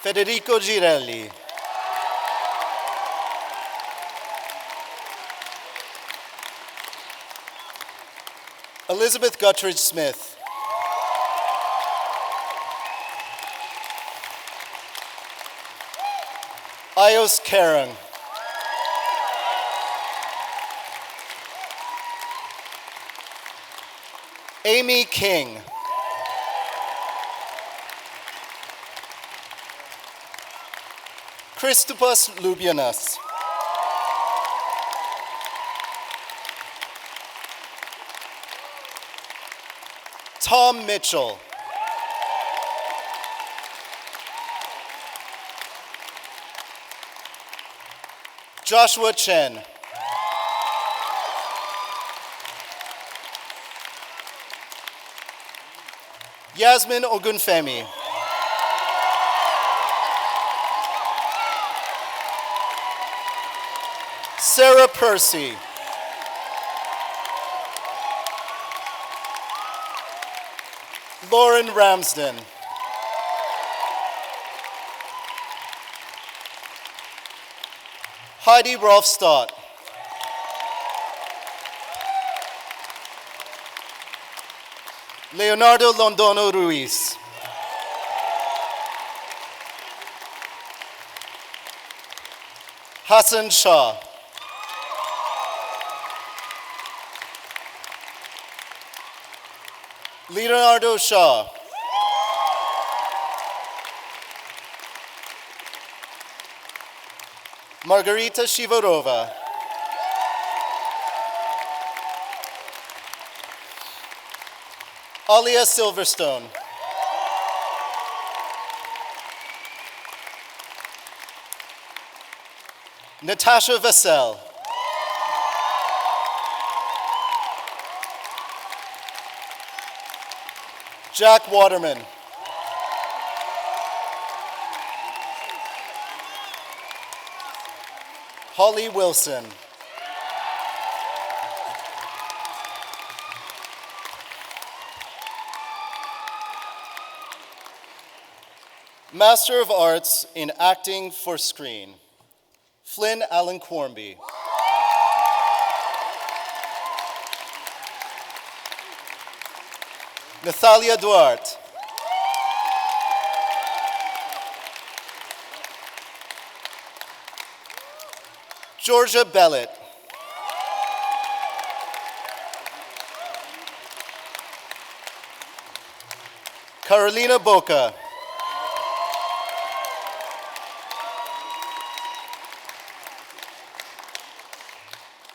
Federico Girelli. Elizabeth Guttridge Smith. Ios Karang. Amy King. Christopus Lubianas. Tom Mitchell. Joshua Chen. Yasmin Ogunfemi. Sarah Percy. Lauren Ramsden. Heidi Rolfstadt. Leonardo Londono Ruiz. Hassan Shah. Leonardo Shaw. Margarita Shivarova. Alia Silverstone. Natasha Vassell. Jack Waterman. Holly Wilson. Master of Arts in Acting for Screen, Flynn Allen Quarmby. Nathalia Duarte. Georgia Bellett. Carolina Boca.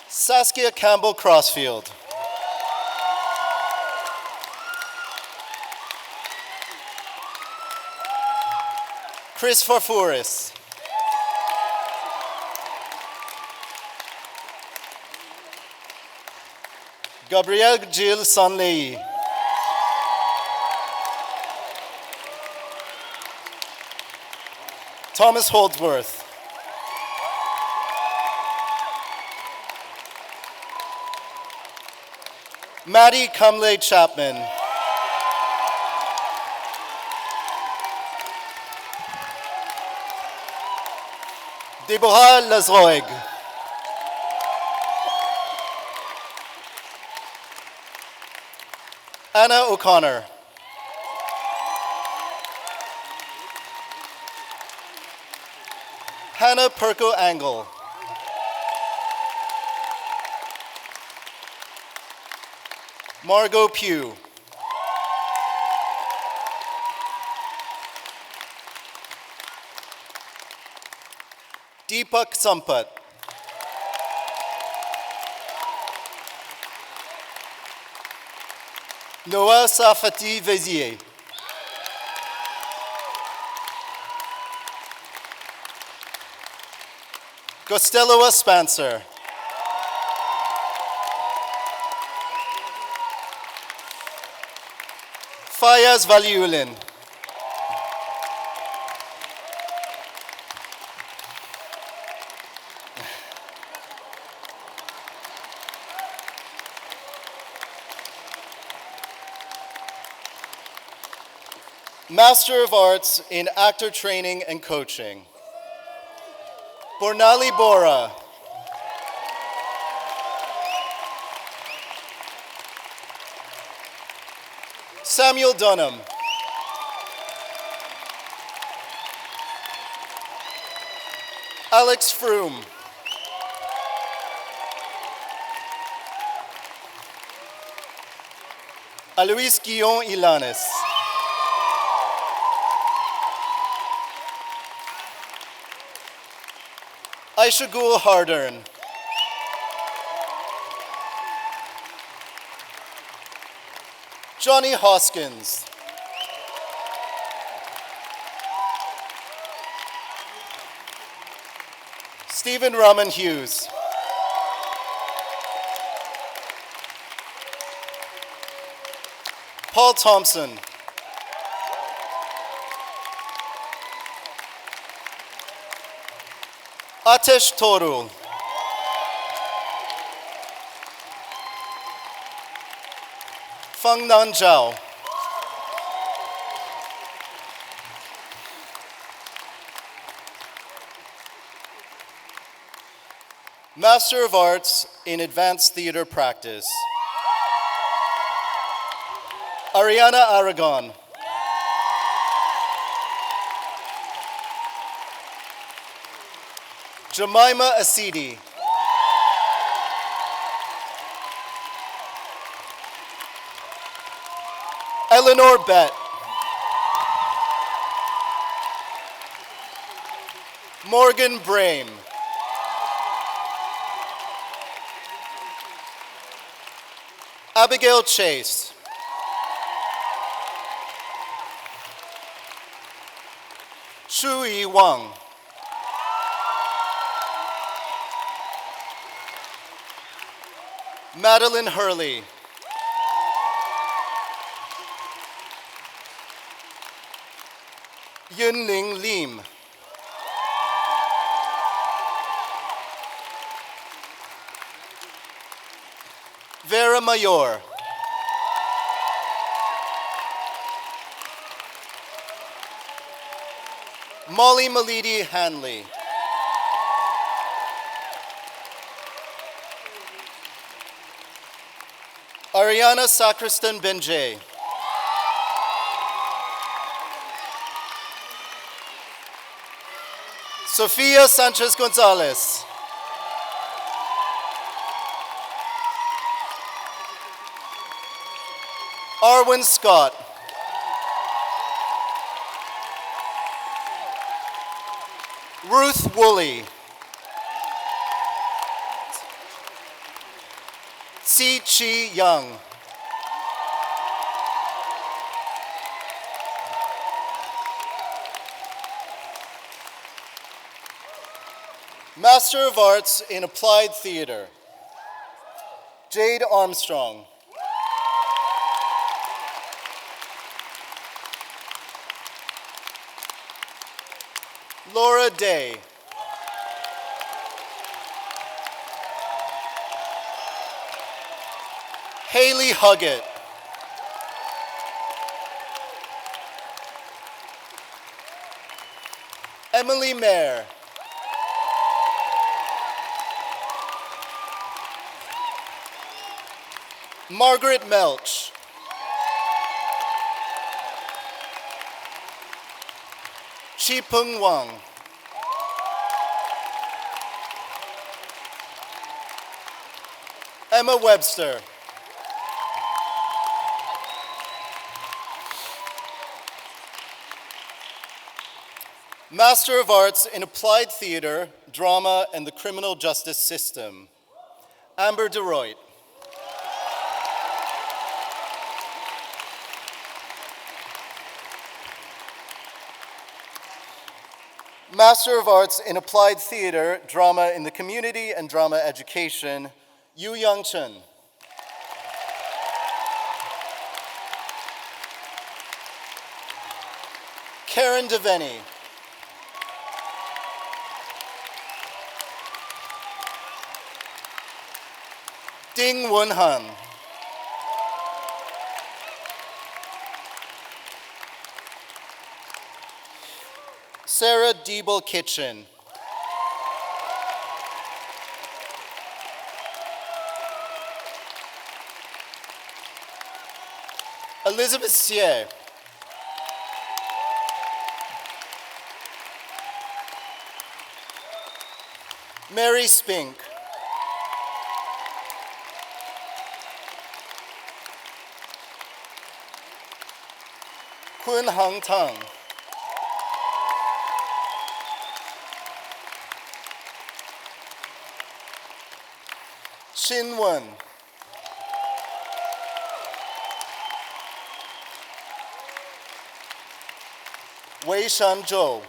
Saskia Campbell Crossfield. Chris Farfouris. Gabrielle Gilles Sanley. Thomas Holdsworth. Maddie Cumley Chapman. Deborah Lazroig. Anna O'Connor. Hannah Perko Angle. Margot Pugh. Deepak Sampat. Noah Safati Vezier. Costello Spencer. Fayaz Valiulin. Master of Arts in Actor Training and Coaching. Bornali Bora. Samuel Dunham. Alex Froome. Alois Guillon Ilanes. Aisha Gul Hardern. Johnny Hoskins. Stephen Raman Hughes. Paul Thompson. Atesh Torul. Feng Nan Zhao. Master of Arts in Advanced Theater Practice. Ariana Aragon. Jemima Asidi. Eleanor Bett. Morgan Brame. Abigail Chase. Shui Wang. Madeline Hurley. Yunling Lim. Vera Mayor. Molly Malidi Hanley. Ariana Sacristan Benjay. Sofia Sanchez Gonzalez. Arwin Scott. Ruth Woolley. Si Chi Young. Master of Arts in Applied Theater, Jade Armstrong. Laura Day. Haley Huggett. Emily Mayer. Margaret Melch. Chi Peng Wang. Emma Webster. Master of Arts in Applied Theater, Drama, and the Criminal Justice System, Amber DeRoit. Master of Arts in Applied Theater, Drama in the Community and Drama Education, Yu Young Chen. Karen Devaney. Ding Wun Han. Sarah Diebel Kitchen. Elizabeth Xie. Mary Spink. Kun Hang Tang. Xin Wen. Wei Shan Zhou.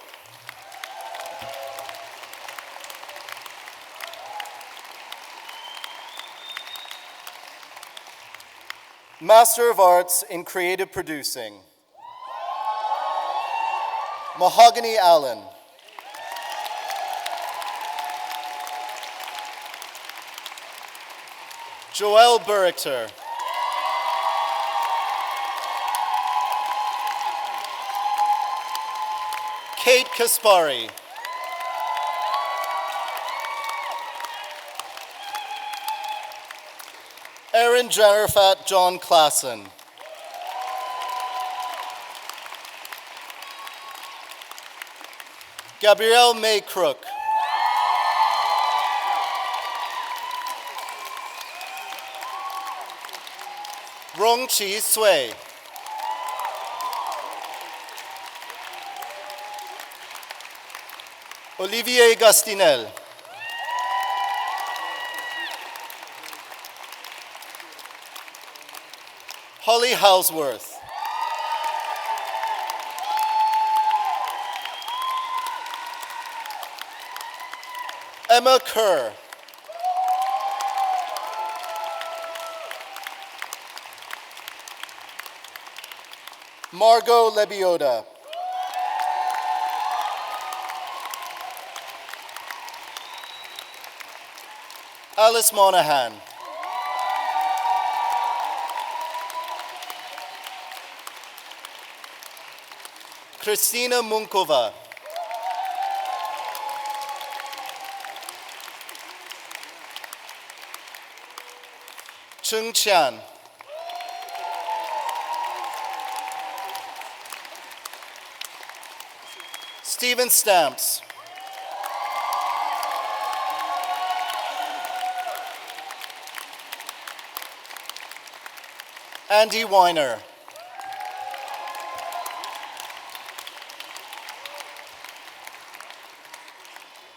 Master of Arts in Creative Producing, Mahogany Allen. Joelle Burrichter. Kate Kaspari. Erin Jarafat John Klassen. Gabrielle May Crook. Rong Chi Sui. Olivier Gastinel. Holly Houseworth. Emma Kerr. Margot Lebioda. Alice Monahan. Christina Munkova. Chung Chian. Stephen Stamps. Andy Weiner.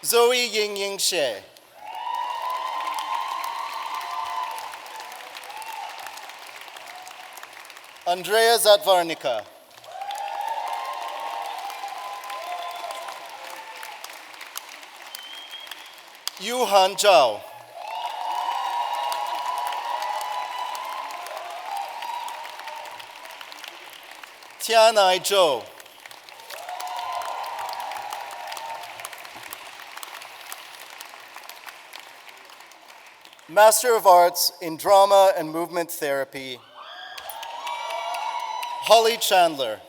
Zoe Ying Ying She. Andrea Zatvarnica. Yu Han Zhao. Tianai Zhou. Master of Arts in Drama and Movement Therapy, Holly Chandler.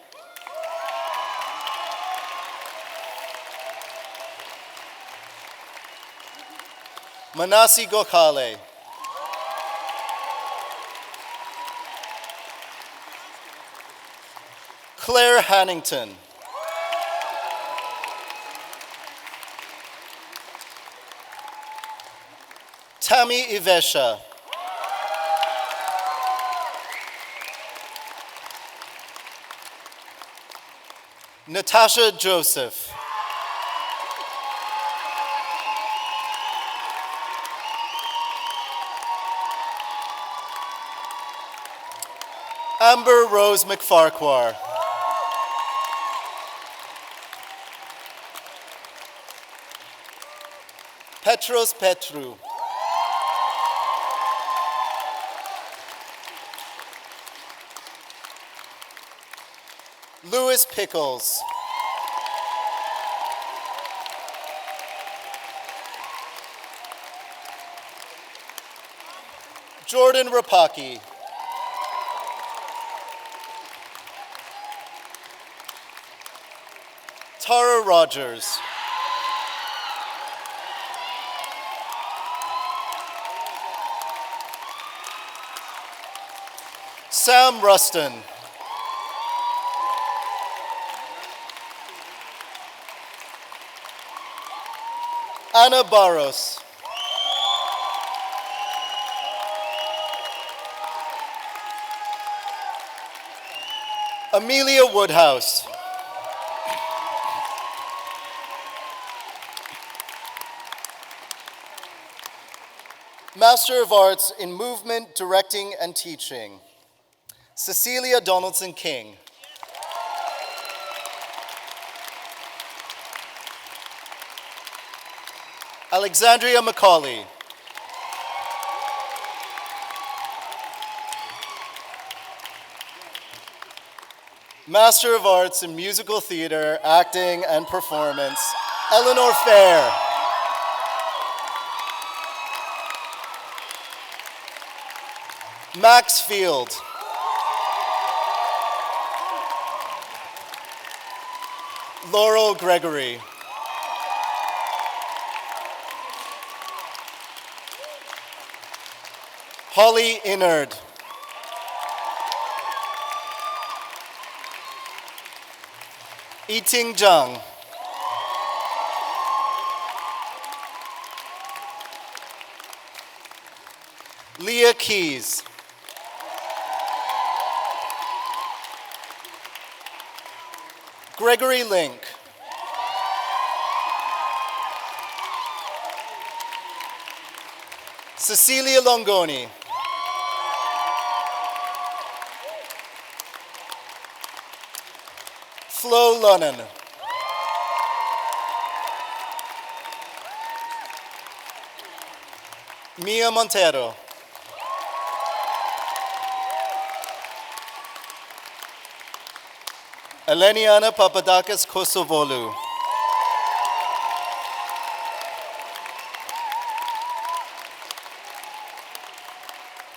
Manasi Gokhale. Claire Hannington. Tammy Ivesha. Natasha Joseph. Amber Rose McFarquhar. Petros Petru. Louis Pickles. Jordan Rapaki. Tara Rogers. Sam Ruston. Anna Barros. Amelia Woodhouse. Master of Arts in Movement, Directing, and Teaching, Cecilia Donaldson King. Alexandria McCauley. Master of Arts in Musical Theater, Acting, and Performance, Eleanor Fair. Max Field. Laurel Gregory. Holly Innard. Yiting Zhang. Leah Keys. Gregory Link. Cecilia Longoni. Flo Lunnan. Mia Montero. Eleniana Papadakis Kosovoglou.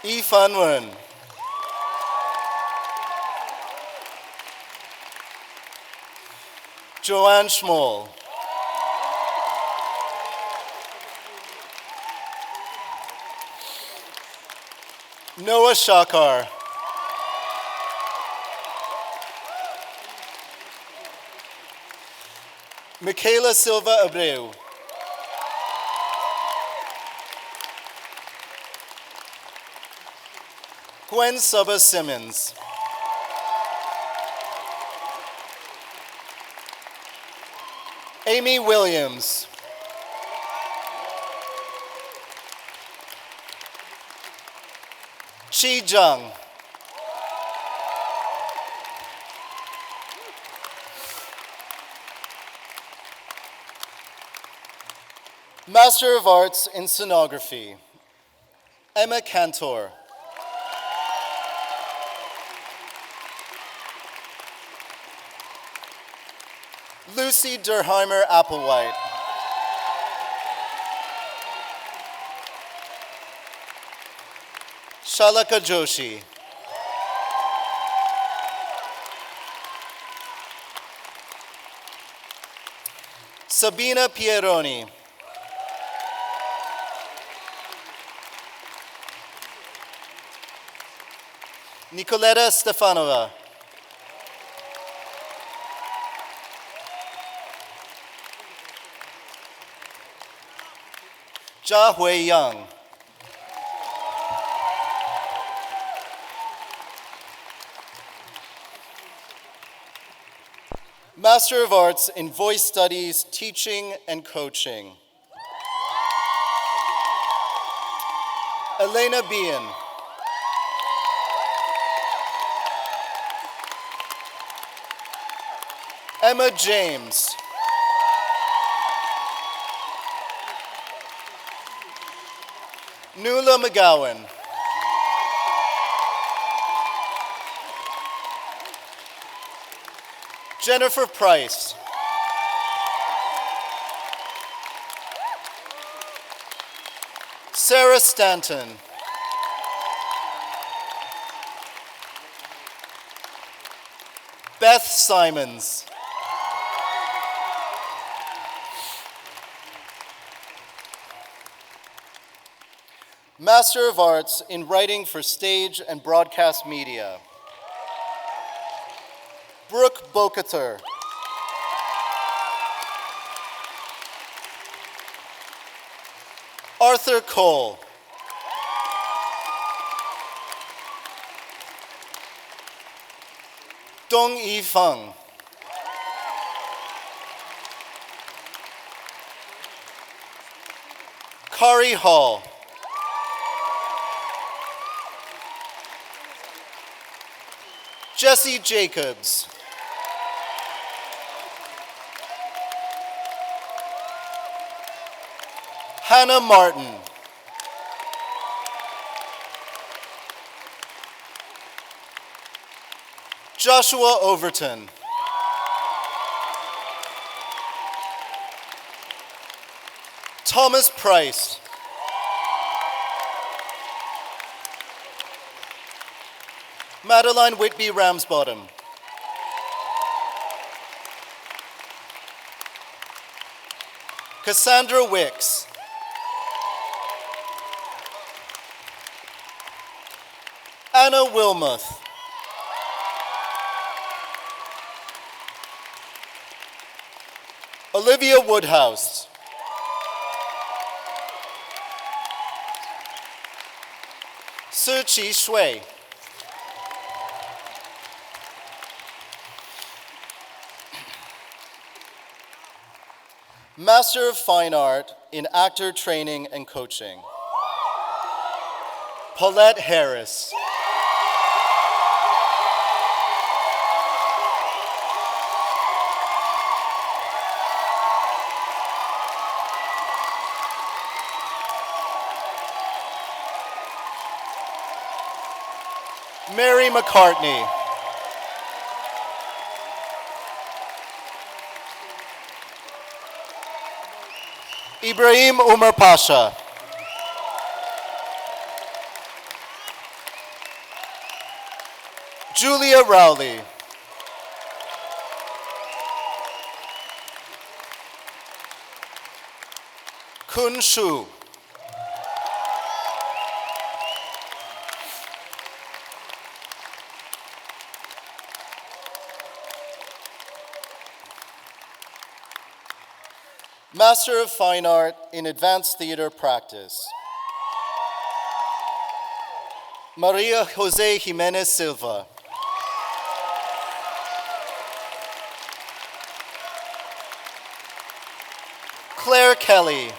Yi Fan Wen. Joanne Schmoll. Noah Shakar. Michaela Silva Abreu. Gwen Suba Simmons. Amy Williams. Shi Zhang. Master of Arts in Sonography, Emma Cantor. Lucy Durheimer Applewhite. Shalaka Joshi. Sabina Pieroni. Nicoletta Stefanova. Jia Hui Yang. Master of Arts in Voice Studies, Teaching and Coaching, Elena Bean. Emma James. Nuala McGowan. Jennifer Price. Sarah Stanton. Beth Simons. Master of Arts in Writing for Stage and Broadcast Media, Brooke Bokater. Arthur Cole. Dong Yi Feng. Kari Hall. Jesse Jacobs. Hannah Martin. Joshua Overton. Thomas Price. Madeline Whitby Ramsbottom. Cassandra Wicks. Anna Wilmoth. Olivia Woodhouse. Su Chi Shui. Master of Fine Art in Actor Training and Coaching, Paulette Harris. Mary McCartney. Ibrahim Umar Pasha. Julia Rowley. Kun Shu. Master of Fine Art in Advanced Theater Practice, Maria Jose Jimenez Silva. Claire Kelly.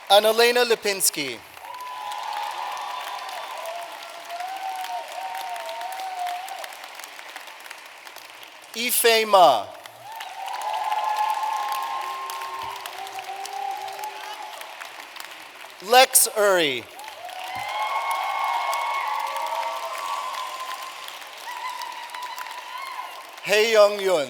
Annalena Lipinski. Ife Ma. Lex Uri. Hye Young Yun.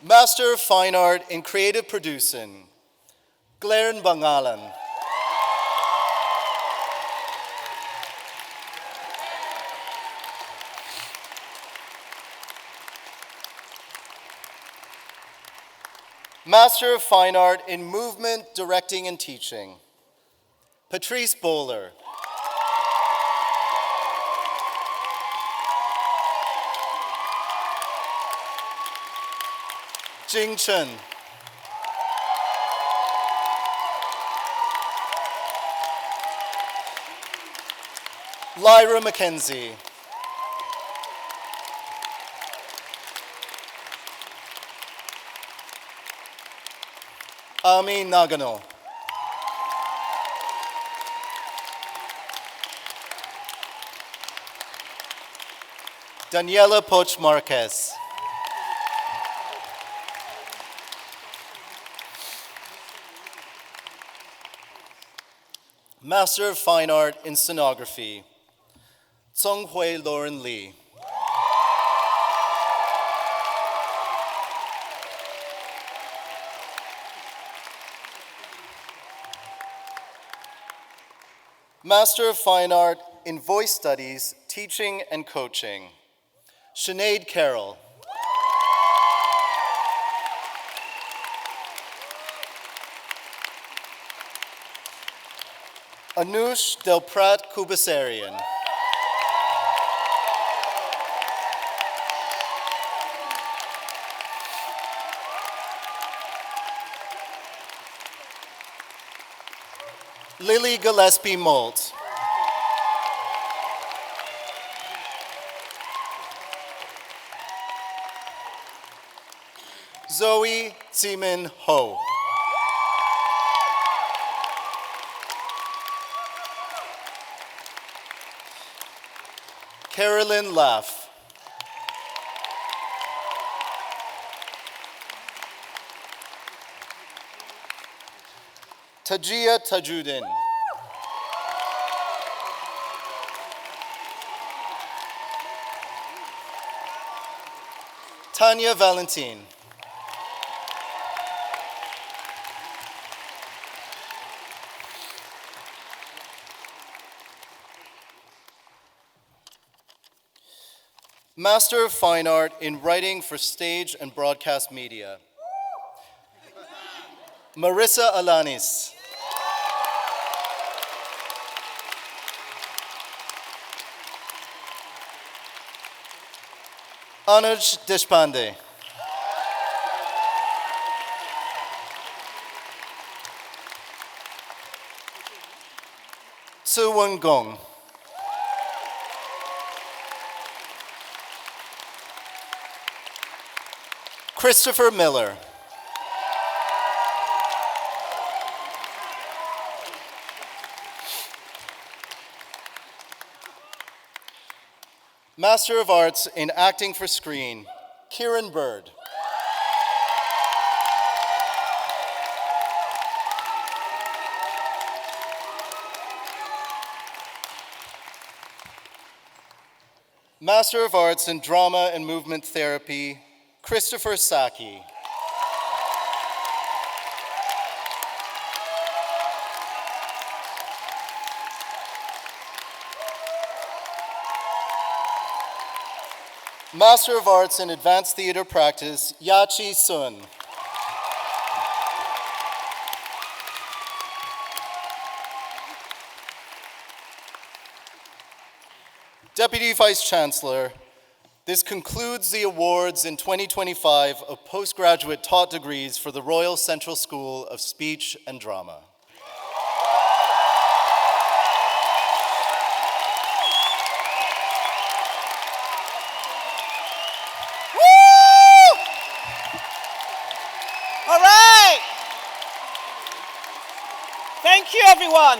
Master of Fine Art in Creative Producing, Glaren Bangalan. Master of Fine Art in Movement, Directing, and Teaching, Patrice Bowler. Jing Chen. Lyra McKenzie. Ami Nagano. Daniela Poch Marquez. Master of Fine Art in Scenography, Tsung Hui Lauren Lee. Master of Fine Art in Voice Studies, Teaching and Coaching, Sinead Carroll. Anush Delprat Kubasarian. Lily Gillespie Molt. Zoe Tsimin Ho. Carolyn Laff. Tajia Tajuddin. Tanya Valentin. Master of Fine Art in Writing for Stage and Broadcast Media, Marissa Alanis. Anuj Deshpande. Suwon Gong. Christopher Miller. Master of Arts in Acting for Screen, Kieran Bird. Master of Arts in Drama and Movement Therapy, Christopher Saki. Master of Arts in Advanced Theater Practice, Yachi Sun. Deputy Vice Chancellor, this concludes the awards in 2025 of postgraduate taught degrees for the Royal Central School of Speech and Drama. Thank you, everyone.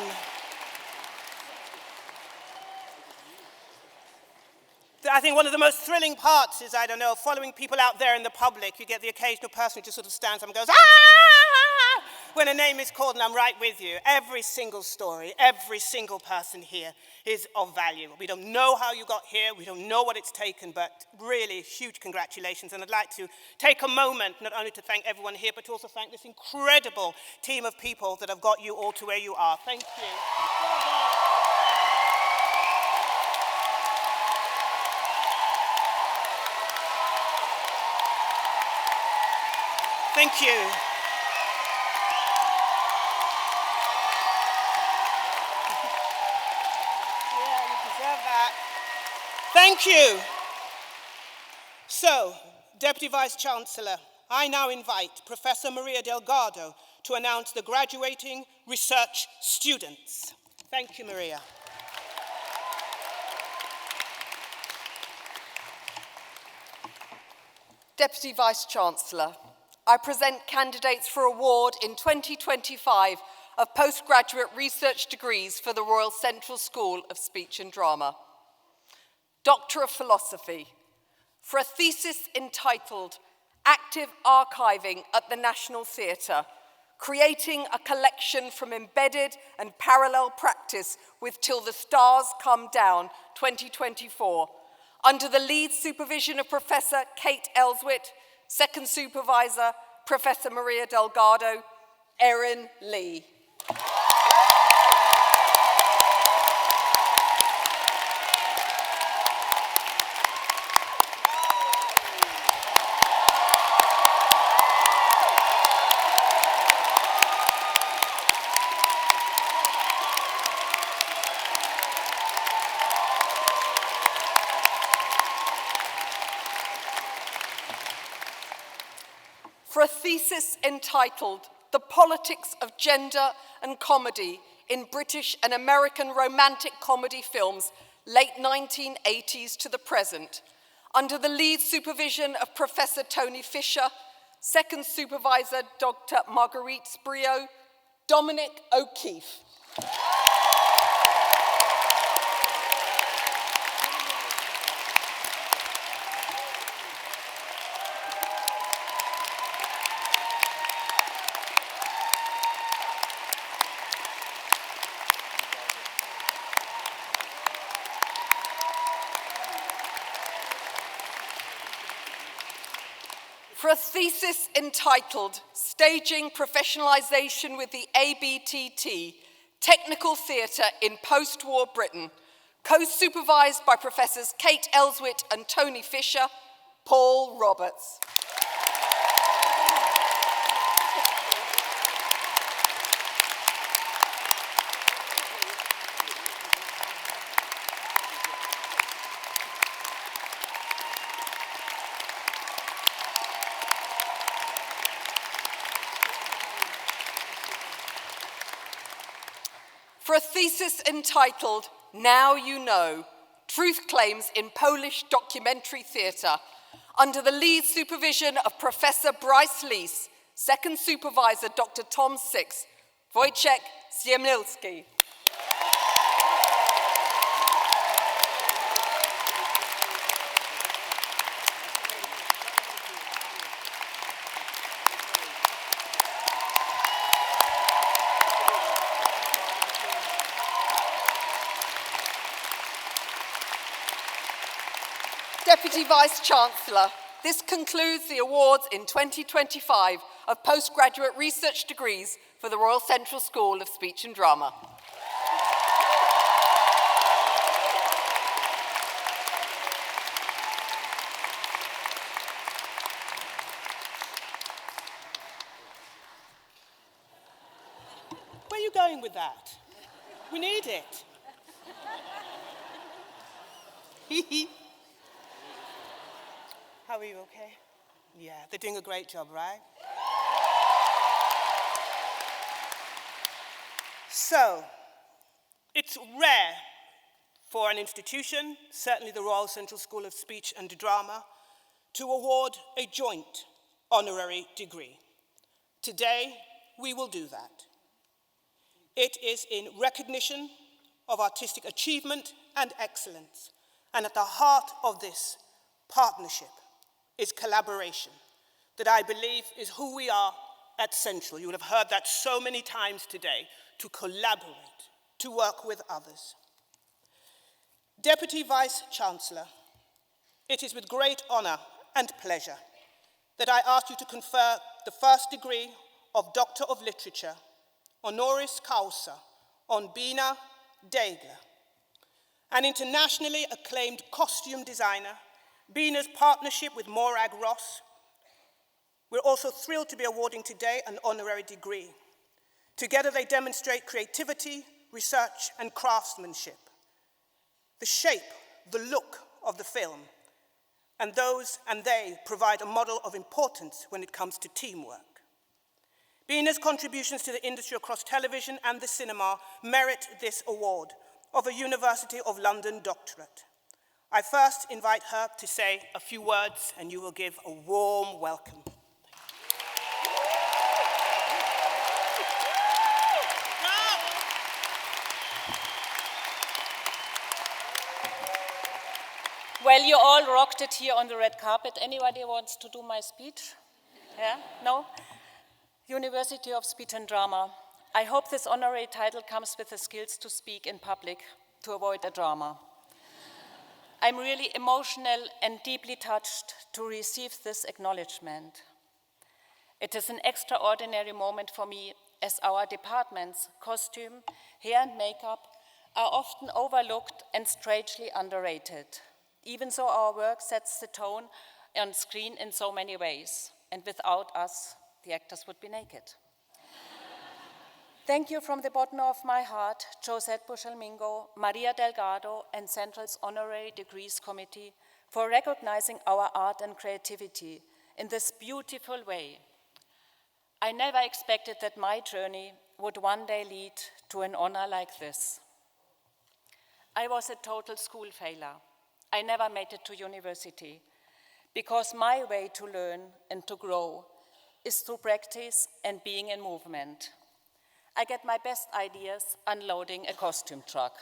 I think one of the most thrilling parts is, I don't know, following people out there in the public. You get the occasional person who just sort of stands up and goes, ah, when a name is called, and I'm right with you. Every single story, every single person here is of value. We don't know how you got here. We don't know what it's taken, but really huge congratulations. And I'd like to take a moment not only to thank everyone here, but to also thank this incredible team of people that have got you all to where you are. Thank you. Thank you. Yeah, you deserve that. Thank you. So, Deputy Vice-Chancellor, I now invite Professor Maria Delgado to announce the graduating research students. Thank you, Maria. Deputy Vice-Chancellor, I present candidates for award in 2025 of postgraduate research degrees for the Royal Central School of Speech and Drama. Doctor of Philosophy, for a thesis entitled Active Archiving at the National Theatre, creating a collection from embedded and parallel practice with Till the Stars Come Down 2024, under the lead supervision of Professor Kate Elswit, second supervisor, Professor Maria Delgado, Erin Lee. For a thesis entitled The Politics of Gender and Comedy in British and American Romantic Comedy Films, late 1980s to the present, under the lead supervision of Professor Tony Fisher, second supervisor Dr. Marguerite Sprio, Dominic O'Keefe. For a thesis entitled Staging Professionalisation with the ABTT, Technical Theatre in Post-War Britain, co-supervised by Professors Kate Elswit and Tony Fisher, Paul Roberts. For a thesis entitled Now You Know, Truth Claims in Polish Documentary Theatre, under the lead supervision of Professor Bryce Lees, second supervisor Dr. Tom Six, Wojciech Ziemilski. Deputy Vice-Chancellor, this concludes the awards in 2025 of postgraduate research degrees for the Royal Central School of Speech and Drama. Where are you going with that? We need it. How are you, okay? Yeah, they're doing a great job, right? So, it's rare for an institution, certainly the Royal Central School of Speech and Drama, to award a joint honorary degree. Today, we will do that. It is in recognition of artistic achievement and excellence. And at the heart of this partnership is collaboration that I believe is who we are at Central. You will have heard that so many times today, to collaborate, to work with others. Deputy Vice-Chancellor, it is with great honor and pleasure that I ask you to confer the first degree of Doctor of Literature, honoris causa, on Bina Degler, an internationally acclaimed costume designer. Bina's partnership with Morag Ross, we're also thrilled to be awarding today an honorary degree. Together they demonstrate creativity, research, and craftsmanship, the shape, the look of the film, and they provide a model of importance when it comes to teamwork. Bina's contributions to the industry across television and the cinema merit this award of a University of London doctorate. I first invite her to say a few words, and you will give a warm welcome. Well, you all rocked it here on the red carpet. Anybody wants to do my speech? Yeah? No? University of Speech and Drama. I hope this honorary title comes with the skills to speak in public, to avoid a drama. I'm really emotional and deeply touched to receive this acknowledgement. It is an extraordinary moment for me, as our departments, costume, hair and makeup, are often overlooked and strangely underrated. Even so, our work sets the tone on screen in so many ways, and without us, the actors would be naked. Thank you from the bottom of my heart, Josette Buchelmingo, Maria Delgado, and Central's Honorary Degrees Committee for recognizing our art and creativity in this beautiful way. I never expected that my journey would one day lead to an honor like this. I was a total school failure. I never made it to university because my way to learn and to grow is through practice and being in movement. I get my best ideas unloading a costume truck.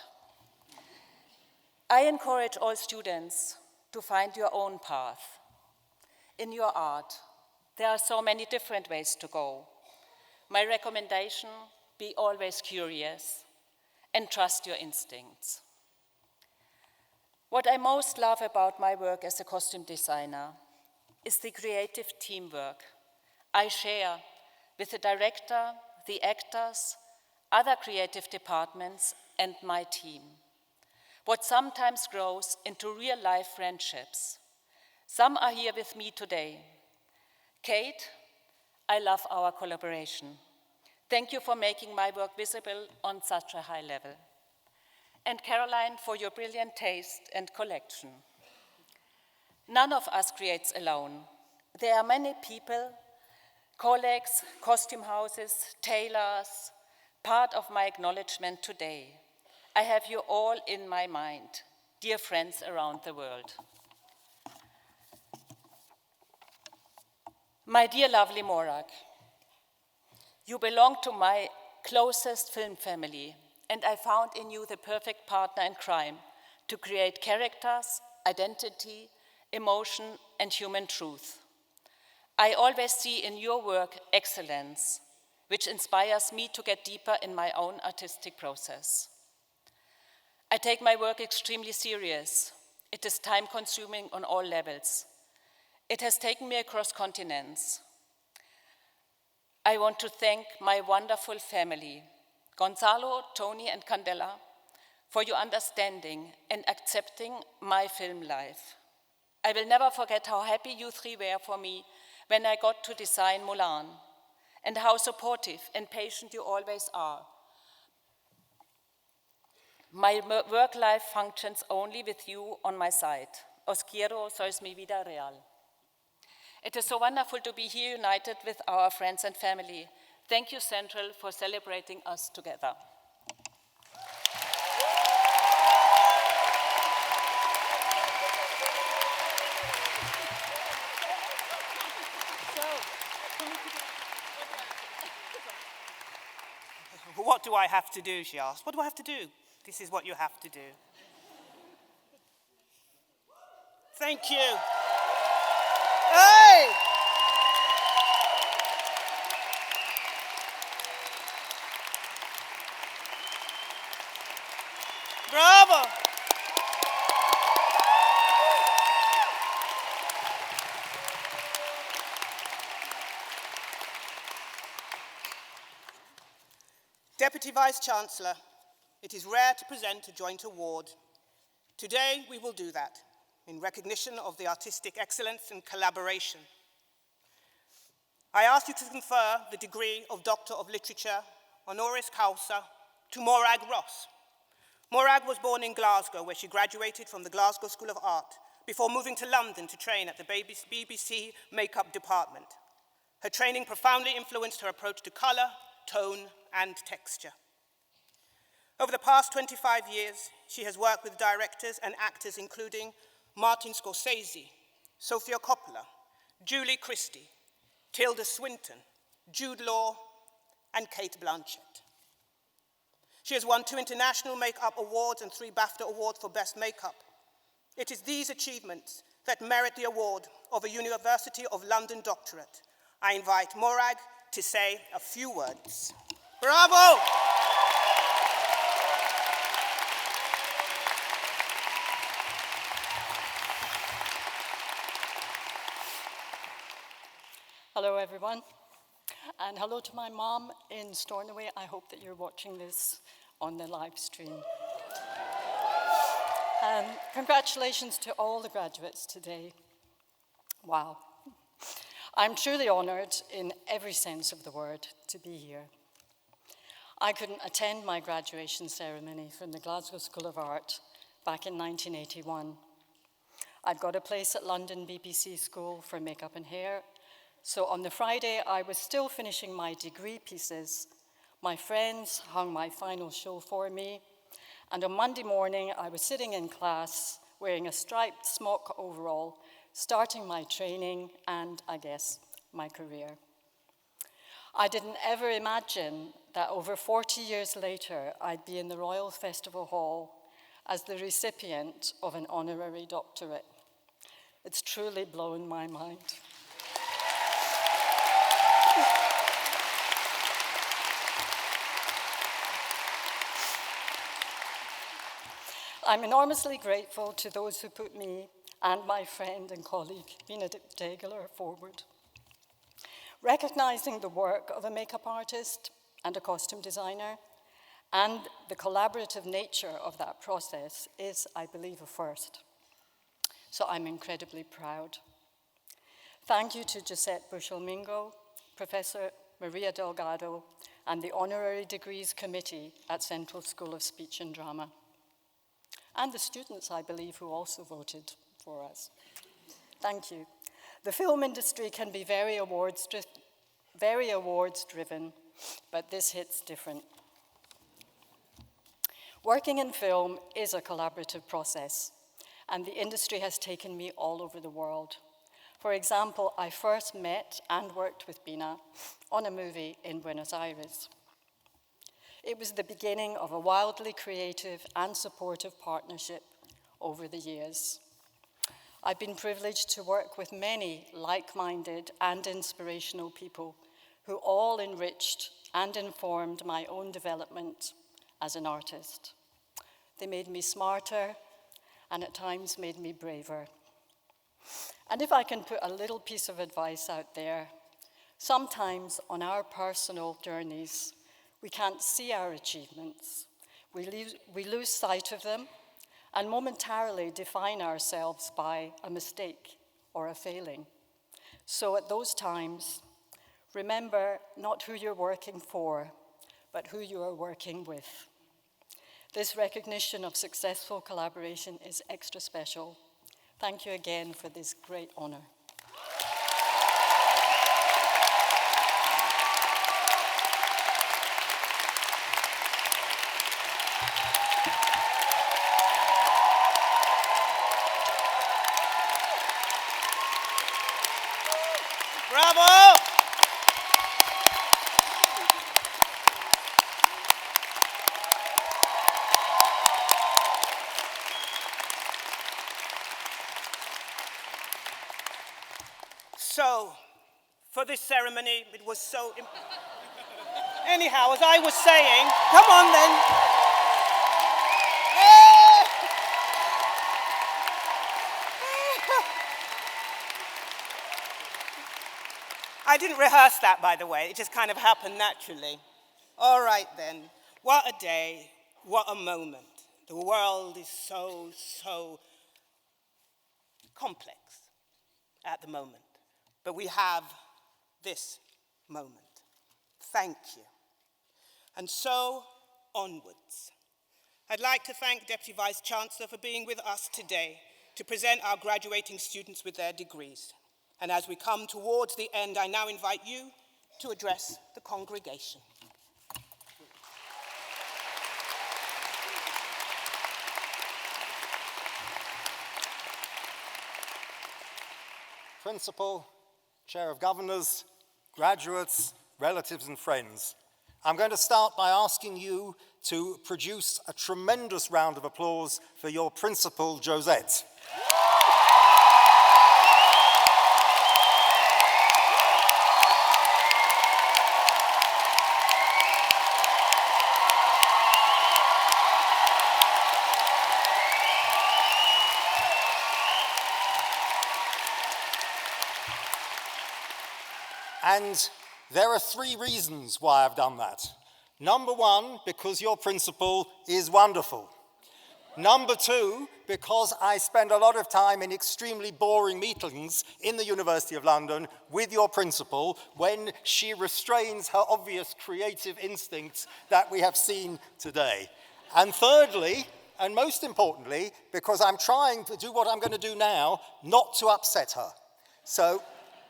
I encourage all students to find your own path. In your art, there are so many different ways to go. My recommendation, be always curious and trust your instincts. What I most love about my work as a costume designer is the creative teamwork I share with the director, the actors, other creative departments, and my team. What sometimes grows into real-life friendships. Some are here with me today. Kate, I love our collaboration. Thank you for making my work visible on such a high level. And Caroline, for your brilliant taste and collection. None of us creates alone. There are many people, colleagues, costume houses, tailors, part of my acknowledgement today. I have you all in my mind, dear friends around the world. My dear lovely Morag, you belong to my closest film family, and I found in you the perfect partner in crime to create characters, identity, emotion, and human truth. I always see in your work excellence, which inspires me to get deeper in my own artistic process. I take my work extremely serious. It is time-consuming on all levels. It has taken me across continents. I want to thank my wonderful family, Gonzalo, Tony, and Candela, for your understanding and accepting my film life. I will never forget how happy you three were for me when I got to design Mulan, and how supportive and patient you always are. My work life functions only with you on my side. Os quiero, sois mi vida real. It is so wonderful to be here united with our friends and family. Thank you, Central, for celebrating us together. What do I have to do, she asked. What do I have to do? This is what you have to do. Thank you. Hey! Bravo! Deputy Vice-Chancellor, it is rare to present a joint award. Today, we will do that in recognition of the artistic excellence and collaboration. I ask you to confer the degree of Doctor of Literature, honoris causa, to Morag Ross. Morag was born in Glasgow, where she graduated from the Glasgow School of Art before moving to London to train at the BBC makeup department. Her training profoundly influenced her approach to colour, tone, and texture. Over the past 25 years, she has worked with directors and actors including Martin Scorsese, Sofia Coppola, Julie Christie, Tilda Swinton, Jude Law, and Kate Blanchett. She has won 2 International Makeup Awards and 3 BAFTA Awards for Best Makeup. It is these achievements that merit the award of a University of London doctorate. I invite Morag to say a few words. Bravo! Hello, everyone. And hello to my mom in Stornoway. I hope that you're watching this on the live stream. Congratulations to all the graduates today. Wow. I'm truly honored in every sense of the word to be here. I couldn't attend my graduation ceremony from the Glasgow School of Art back in 1981. I'd got a place at London BBC School for Makeup and Hair, so on the Friday I was still finishing my degree pieces. My friends hung my final show for me, and on Monday morning I was sitting in class wearing a striped smock overall, starting my training and, I guess, my career. I didn't ever imagine that over 40 years later, I'd be in the Royal Festival Hall as the recipient of an honorary doctorate. It's truly blown my mind. I'm enormously grateful to those who put me and my friend and colleague, Benedict Degeler, forward. Recognizing the work of a makeup artist and a costume designer and the collaborative nature of that process is, I believe, a first. So I'm incredibly proud. Thank you to Giuseppe Bushel-Mingo, Professor Maria Delgado, and the Honorary Degrees Committee at Central School of Speech and Drama. And the students, I believe, who also voted for us. Thank you. The film industry can be very awards-driven, but this hits different. Working in film is a collaborative process, and the industry has taken me all over the world. For example, I first met and worked with Bina on a movie in Buenos Aires. It was the beginning of a wildly creative and supportive partnership over the years. I've been privileged to work with many like-minded and inspirational people who all enriched and informed my own development as an artist. They made me smarter and at times made me braver. And if I can put a little piece of advice out there, sometimes on our personal journeys, we can't see our achievements. We lose sight of them and momentarily define ourselves by a mistake or a failing. So at those times, remember not who you're working for, but who you are working with. This recognition of successful collaboration is extra special. Thank you again for this great honor. Bravo! so, for this ceremony, it was so... Anyhow, as I was saying, come on then. I didn't rehearse that, by the way. It just kind of happened naturally. All right, then. What a day. What a moment. The world is so, so complex at the moment. But we have this moment. Thank you. And so, onwards. I'd like to thank Deputy Vice-Chancellor for being with us today to present our graduating students with their degrees. And as we come towards the end, I now invite you to address the congregation. Principal, Chair of Governors, graduates, relatives and friends. I'm going to start by asking you to produce a tremendous round of applause for your principal, Josette. And there are 3 reasons why I've done that. Number 1, because your principal is wonderful. Number 2, because I spend a lot of time in extremely boring meetings in the University of London with your principal when she restrains her obvious creative instincts that we have seen today. And thirdly, and most importantly, because I'm trying to do what I'm going to do now, not to upset her. So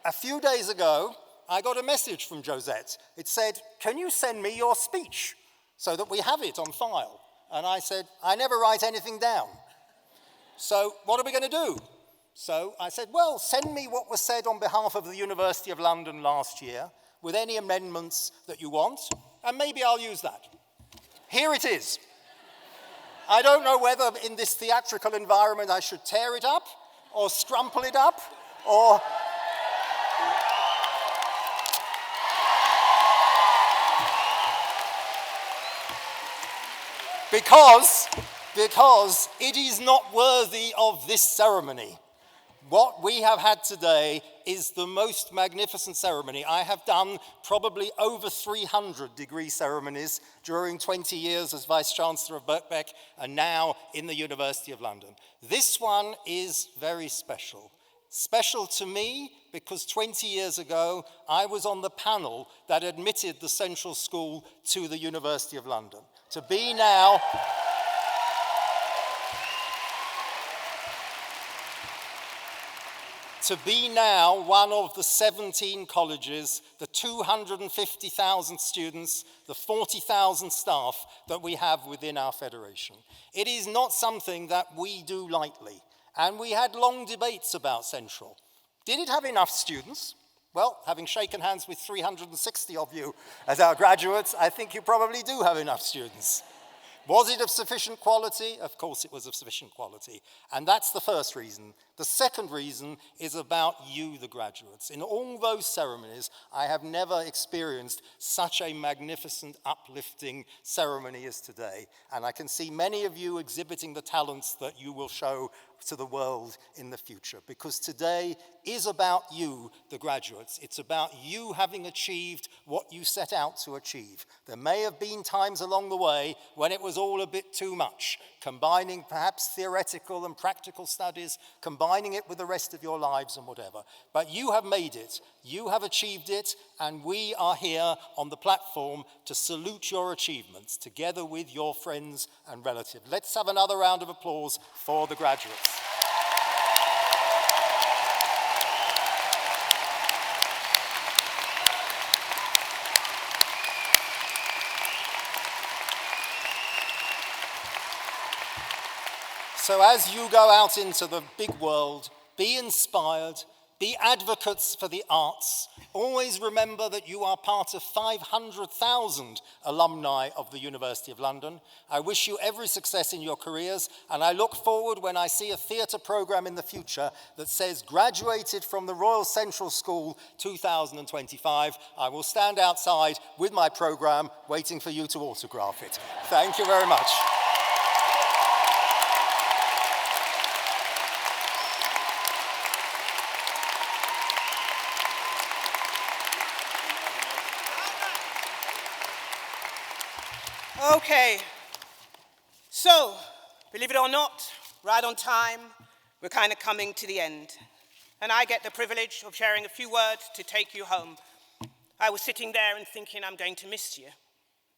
a few days ago, I got a message from Josette. It said, "Can you send me your speech so that we have it on file?" And I said, "I never write anything down. So what are we going to do?" So I said, "Well, send me what was said on behalf of the University of London last year with any amendments that you want, and maybe I'll use that." Here it is. I don't know whether in this theatrical environment I should tear it up or scrumple it up or... Because it is not worthy of this ceremony. What we have had today is the most magnificent ceremony. I have done probably over 300 degree ceremonies during 20 years as Vice-Chancellor of Birkbeck and now in the University of London. This one is very special. Special to me because 20 years ago, I was on the panel that admitted the Central School to the University of London. To be now one of the 17 colleges, the 250,000 students, the 40,000 staff that we have within our federation. It is not something that we do lightly. And we had long debates about Central. Did it have enough students? Well, having shaken hands with 360 of you as our graduates, I think you probably do have enough students. Was it of sufficient quality? Of course it was of sufficient quality. And that's the first reason. The second reason is about you, the graduates. In all those ceremonies, I have never experienced such a magnificent, uplifting ceremony as today. And I can see many of you exhibiting the talents that you will show to the world in the future. Because today is about you, the graduates. It's about you having achieved what you set out to achieve. There may have been times along the way when it was all a bit too much, combining perhaps theoretical and practical studies, combining it with the rest of your lives and whatever. But you have made it, you have achieved it, and we are here on the platform to salute your achievements together with your friends and relatives. Let's have another round of applause for the graduates. So as you go out into the big world, be inspired, Be advocates for the arts. Always remember that you are part of 500,000 alumni of the University of London. I wish you every success in your careers, and I look forward when I see a theatre programme in the future that says graduated from the Royal Central School 2025. I will stand outside with my programme waiting for you to autograph it. Thank you very much. Okay, so, believe it or not, right on time, we're kind of coming to the end. And I get the privilege of sharing a few words to take you home. I was sitting there and thinking I'm going to miss you.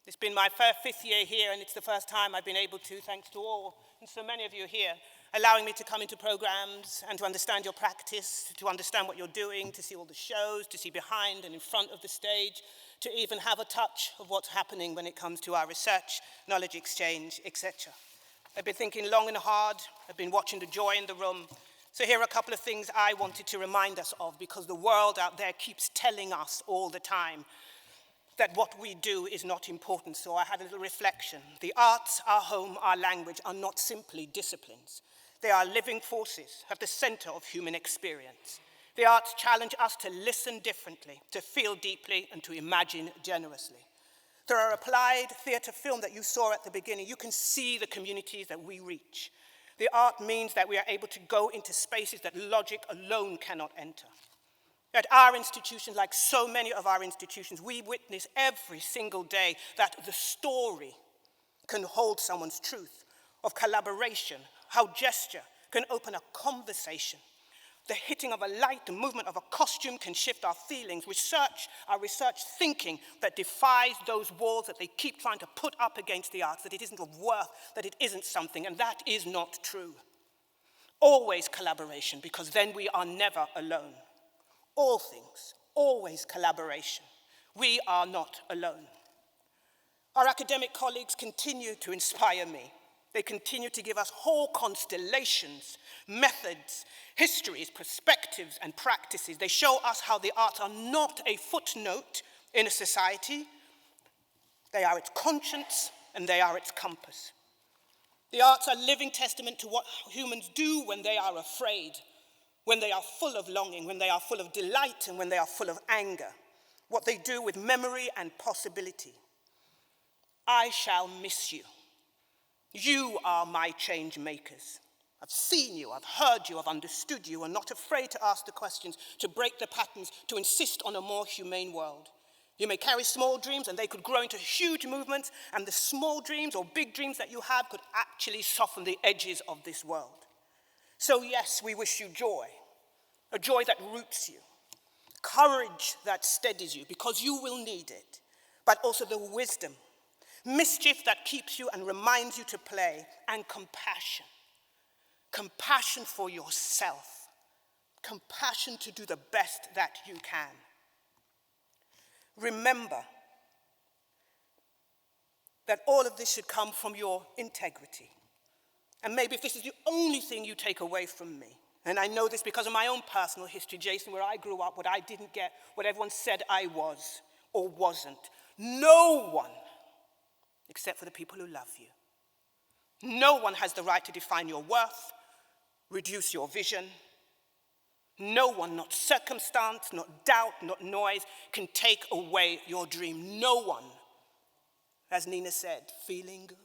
It's been my fifth year here, and it's the first time I've been able to, thanks to all, and so many of you here, allowing me to come into programs and to understand your practice, to understand what you're doing, to see all the shows, to see behind and in front of the stage, to even have a touch of what's happening when it comes to our research, knowledge exchange, etc. I've been thinking long and hard. I've been watching the joy in the room. So here are a couple of things I wanted to remind us of, because the world out there keeps telling us all the time that what we do is not important. So I had a little reflection. The arts, our home, our language are not simply disciplines. They are living forces at the center of human experience. The arts challenge us to listen differently, to feel deeply, and to imagine generously. Through our applied theatre film that you saw at the beginning, you can see the communities that we reach. The art means that we are able to go into spaces that logic alone cannot enter. At our institution, like so many of our institutions, we witness every single day that the story can hold someone's truth, of collaboration, how gesture can open a conversation. The hitting of a light, the movement of a costume can shift our feelings. Our research thinking that defies those walls that they keep trying to put up against the arts, that it isn't of worth, that it isn't something, and that is not true. Always collaboration, because then we are never alone. All things, always collaboration. We are not alone. Our academic colleagues continue to inspire me. They continue to give us whole constellations, methods, histories, perspectives, and practices. They show us how the arts are not a footnote in a society. They are its conscience, and they are its compass. The arts are living testament to what humans do when they are afraid, when they are full of longing, when they are full of delight, and when they are full of anger. What they do with memory and possibility. I shall miss you. You are my change makers. I've seen you, I've heard you, I've understood you, and not afraid to ask the questions, to break the patterns, to insist on a more humane world. You may carry small dreams and they could grow into huge movements, and the small dreams or big dreams that you have could actually soften the edges of this world. So yes, we wish you joy, a joy that roots you, courage that steadies you, because you will need it, but also the wisdom, mischief that keeps you and reminds you to play, and compassion. Compassion for yourself. Compassion to do the best that you can. Remember that all of this should come from your integrity. And maybe if this is the only thing you take away from me, and I know this because of my own personal history, Jason, where I grew up, what I didn't get, what everyone said I was or wasn't. No one, except for the people who love you. No one has the right to define your worth, reduce your vision. No one, not circumstance, not doubt, not noise, can take away your dream. No one, as Nina said, feeling good.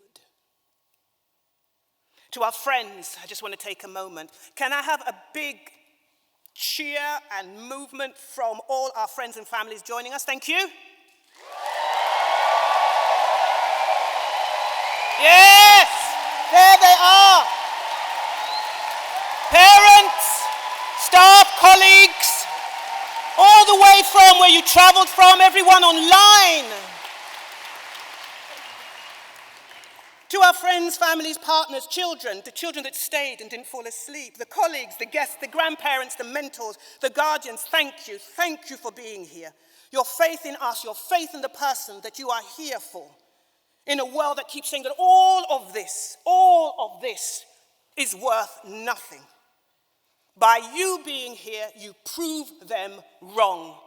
To our friends, I just want to take a moment. Can I have a big cheer and movement from all our friends and families joining us? Thank you. Yes, there they are. Parents, staff, colleagues, all the way from where you traveled from, everyone online. To our friends, families, partners, children, the children that stayed and didn't fall asleep, the colleagues, the guests, the grandparents, the mentors, the guardians, thank you for being here. Your faith in us, your faith in the person that you are here for. In a world that keeps saying that all of this is worth nothing. By you being here, you prove them wrong.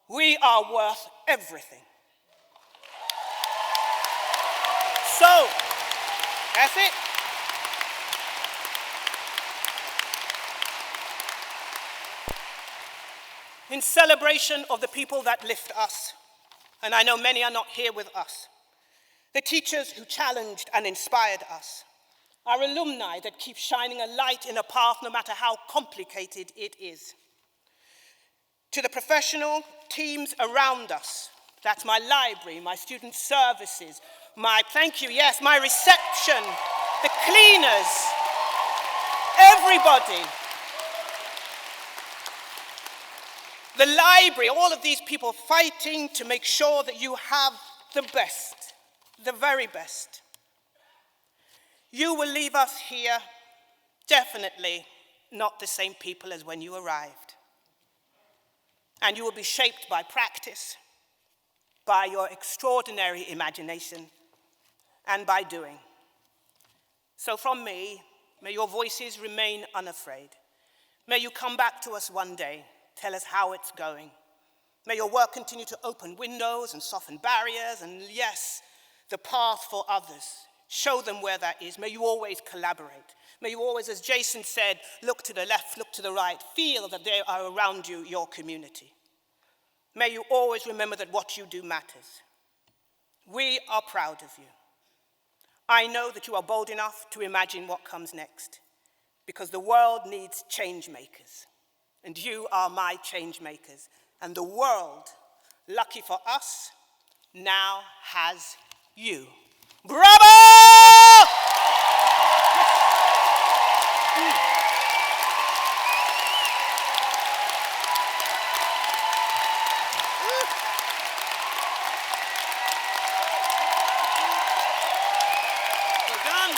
We are worth everything. So, that's it. In celebration of the people that lift us, and I know many are not here with us, the teachers who challenged and inspired us, our alumni that keep shining a light in a path no matter how complicated it is, to the professional teams around us, that's my library, my student services, my reception, the cleaners, everybody, the library, all of these people fighting to make sure that you have the best, the very best. You will leave us here definitely not the same people as when you arrived. And you will be shaped by practice, by your extraordinary imagination, and by doing. So from me, may your voices remain unafraid. May you come back to us one day, tell us how it's going. May your work continue to open windows and soften barriers, and yes, the path for others. Show them where that is. May you always collaborate. May you always, as Jason said, look to the left, look to the right, feel that they are around you, your community. May you always remember that what you do matters. We are proud of you. I know that you are bold enough to imagine what comes next, because the world needs change makers, and you are my change makers. And the world, lucky for us, now has you. Bravo! We're done.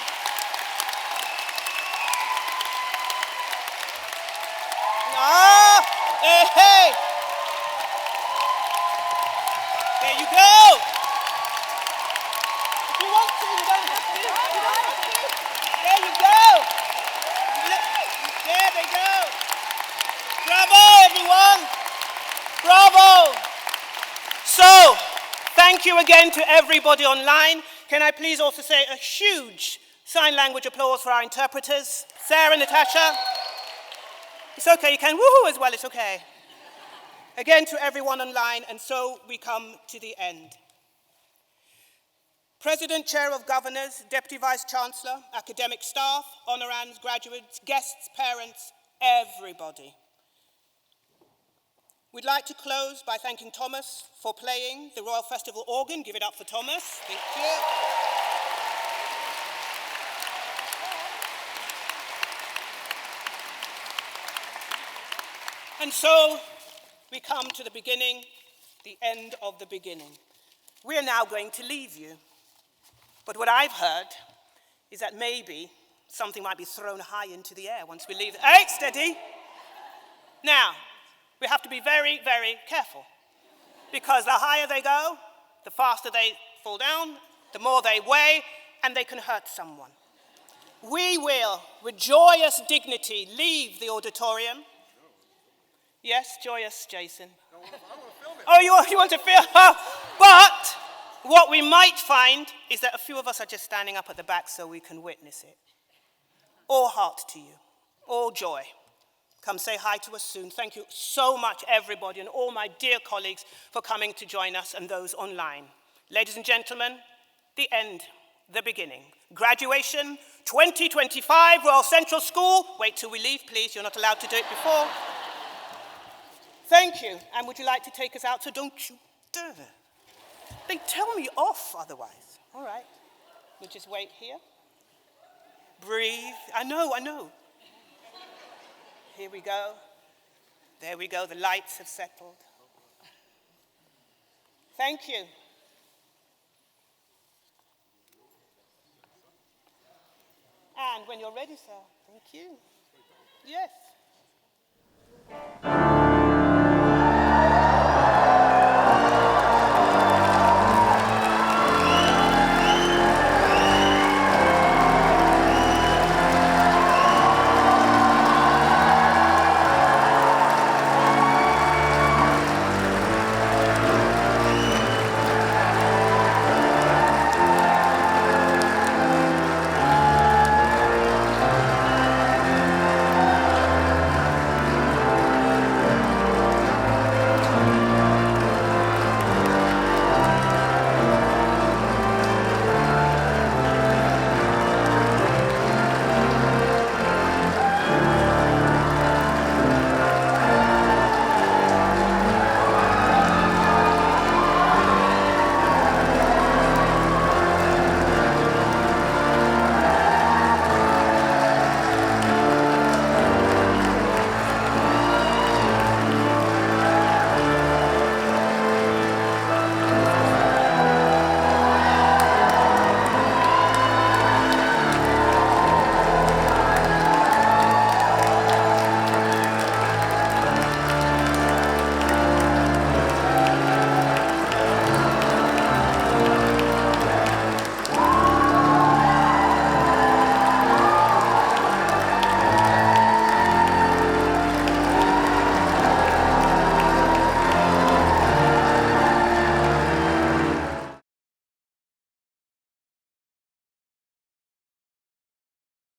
Hey, hey. There you go. If you want to, you don't have to. You don't have to. There you go. There they go. Bravo, everyone. Bravo. So, thank you again to everybody online. Can I please also say a huge sign language applause for our interpreters, Sarah, Natasha. It's okay, you can woohoo as well, it's okay. Again to everyone online, and so we come to the end. President, Chair of Governors, Deputy Vice Chancellor, academic staff, honorands, graduates, guests, parents, everybody. We'd like to close by thanking Thomas for playing the Royal Festival organ. Give it up for Thomas. Thank you. And so we come to the beginning, the end of the beginning. We are now going to leave you. But what I've heard is that maybe something might be thrown high into the air once we leave. Hey, steady. Now, we have to be very, very careful, because the higher they go, the faster they fall down, the more they weigh, and they can hurt someone. We will, with joyous dignity, leave the auditorium. Yes, joyous, Jason. Oh, you want to film? But what we might find is that a few of us are just standing up at the back so we can witness it. All heart to you, all joy. Come say hi to us soon. Thank you so much, everybody, and all my dear colleagues for coming to join us, and those online. Ladies and gentlemen, the end, the beginning. Graduation 2025, Royal Central School. Wait till we leave, please. You're not allowed to do it before. Thank you. And would you like to take us out? So don't you dare. They tell me off otherwise. All right. We'll just wait here. Breathe. I know. Here we go. There we go. The lights have settled. Thank you. And when you're ready, sir. Thank you. Yes.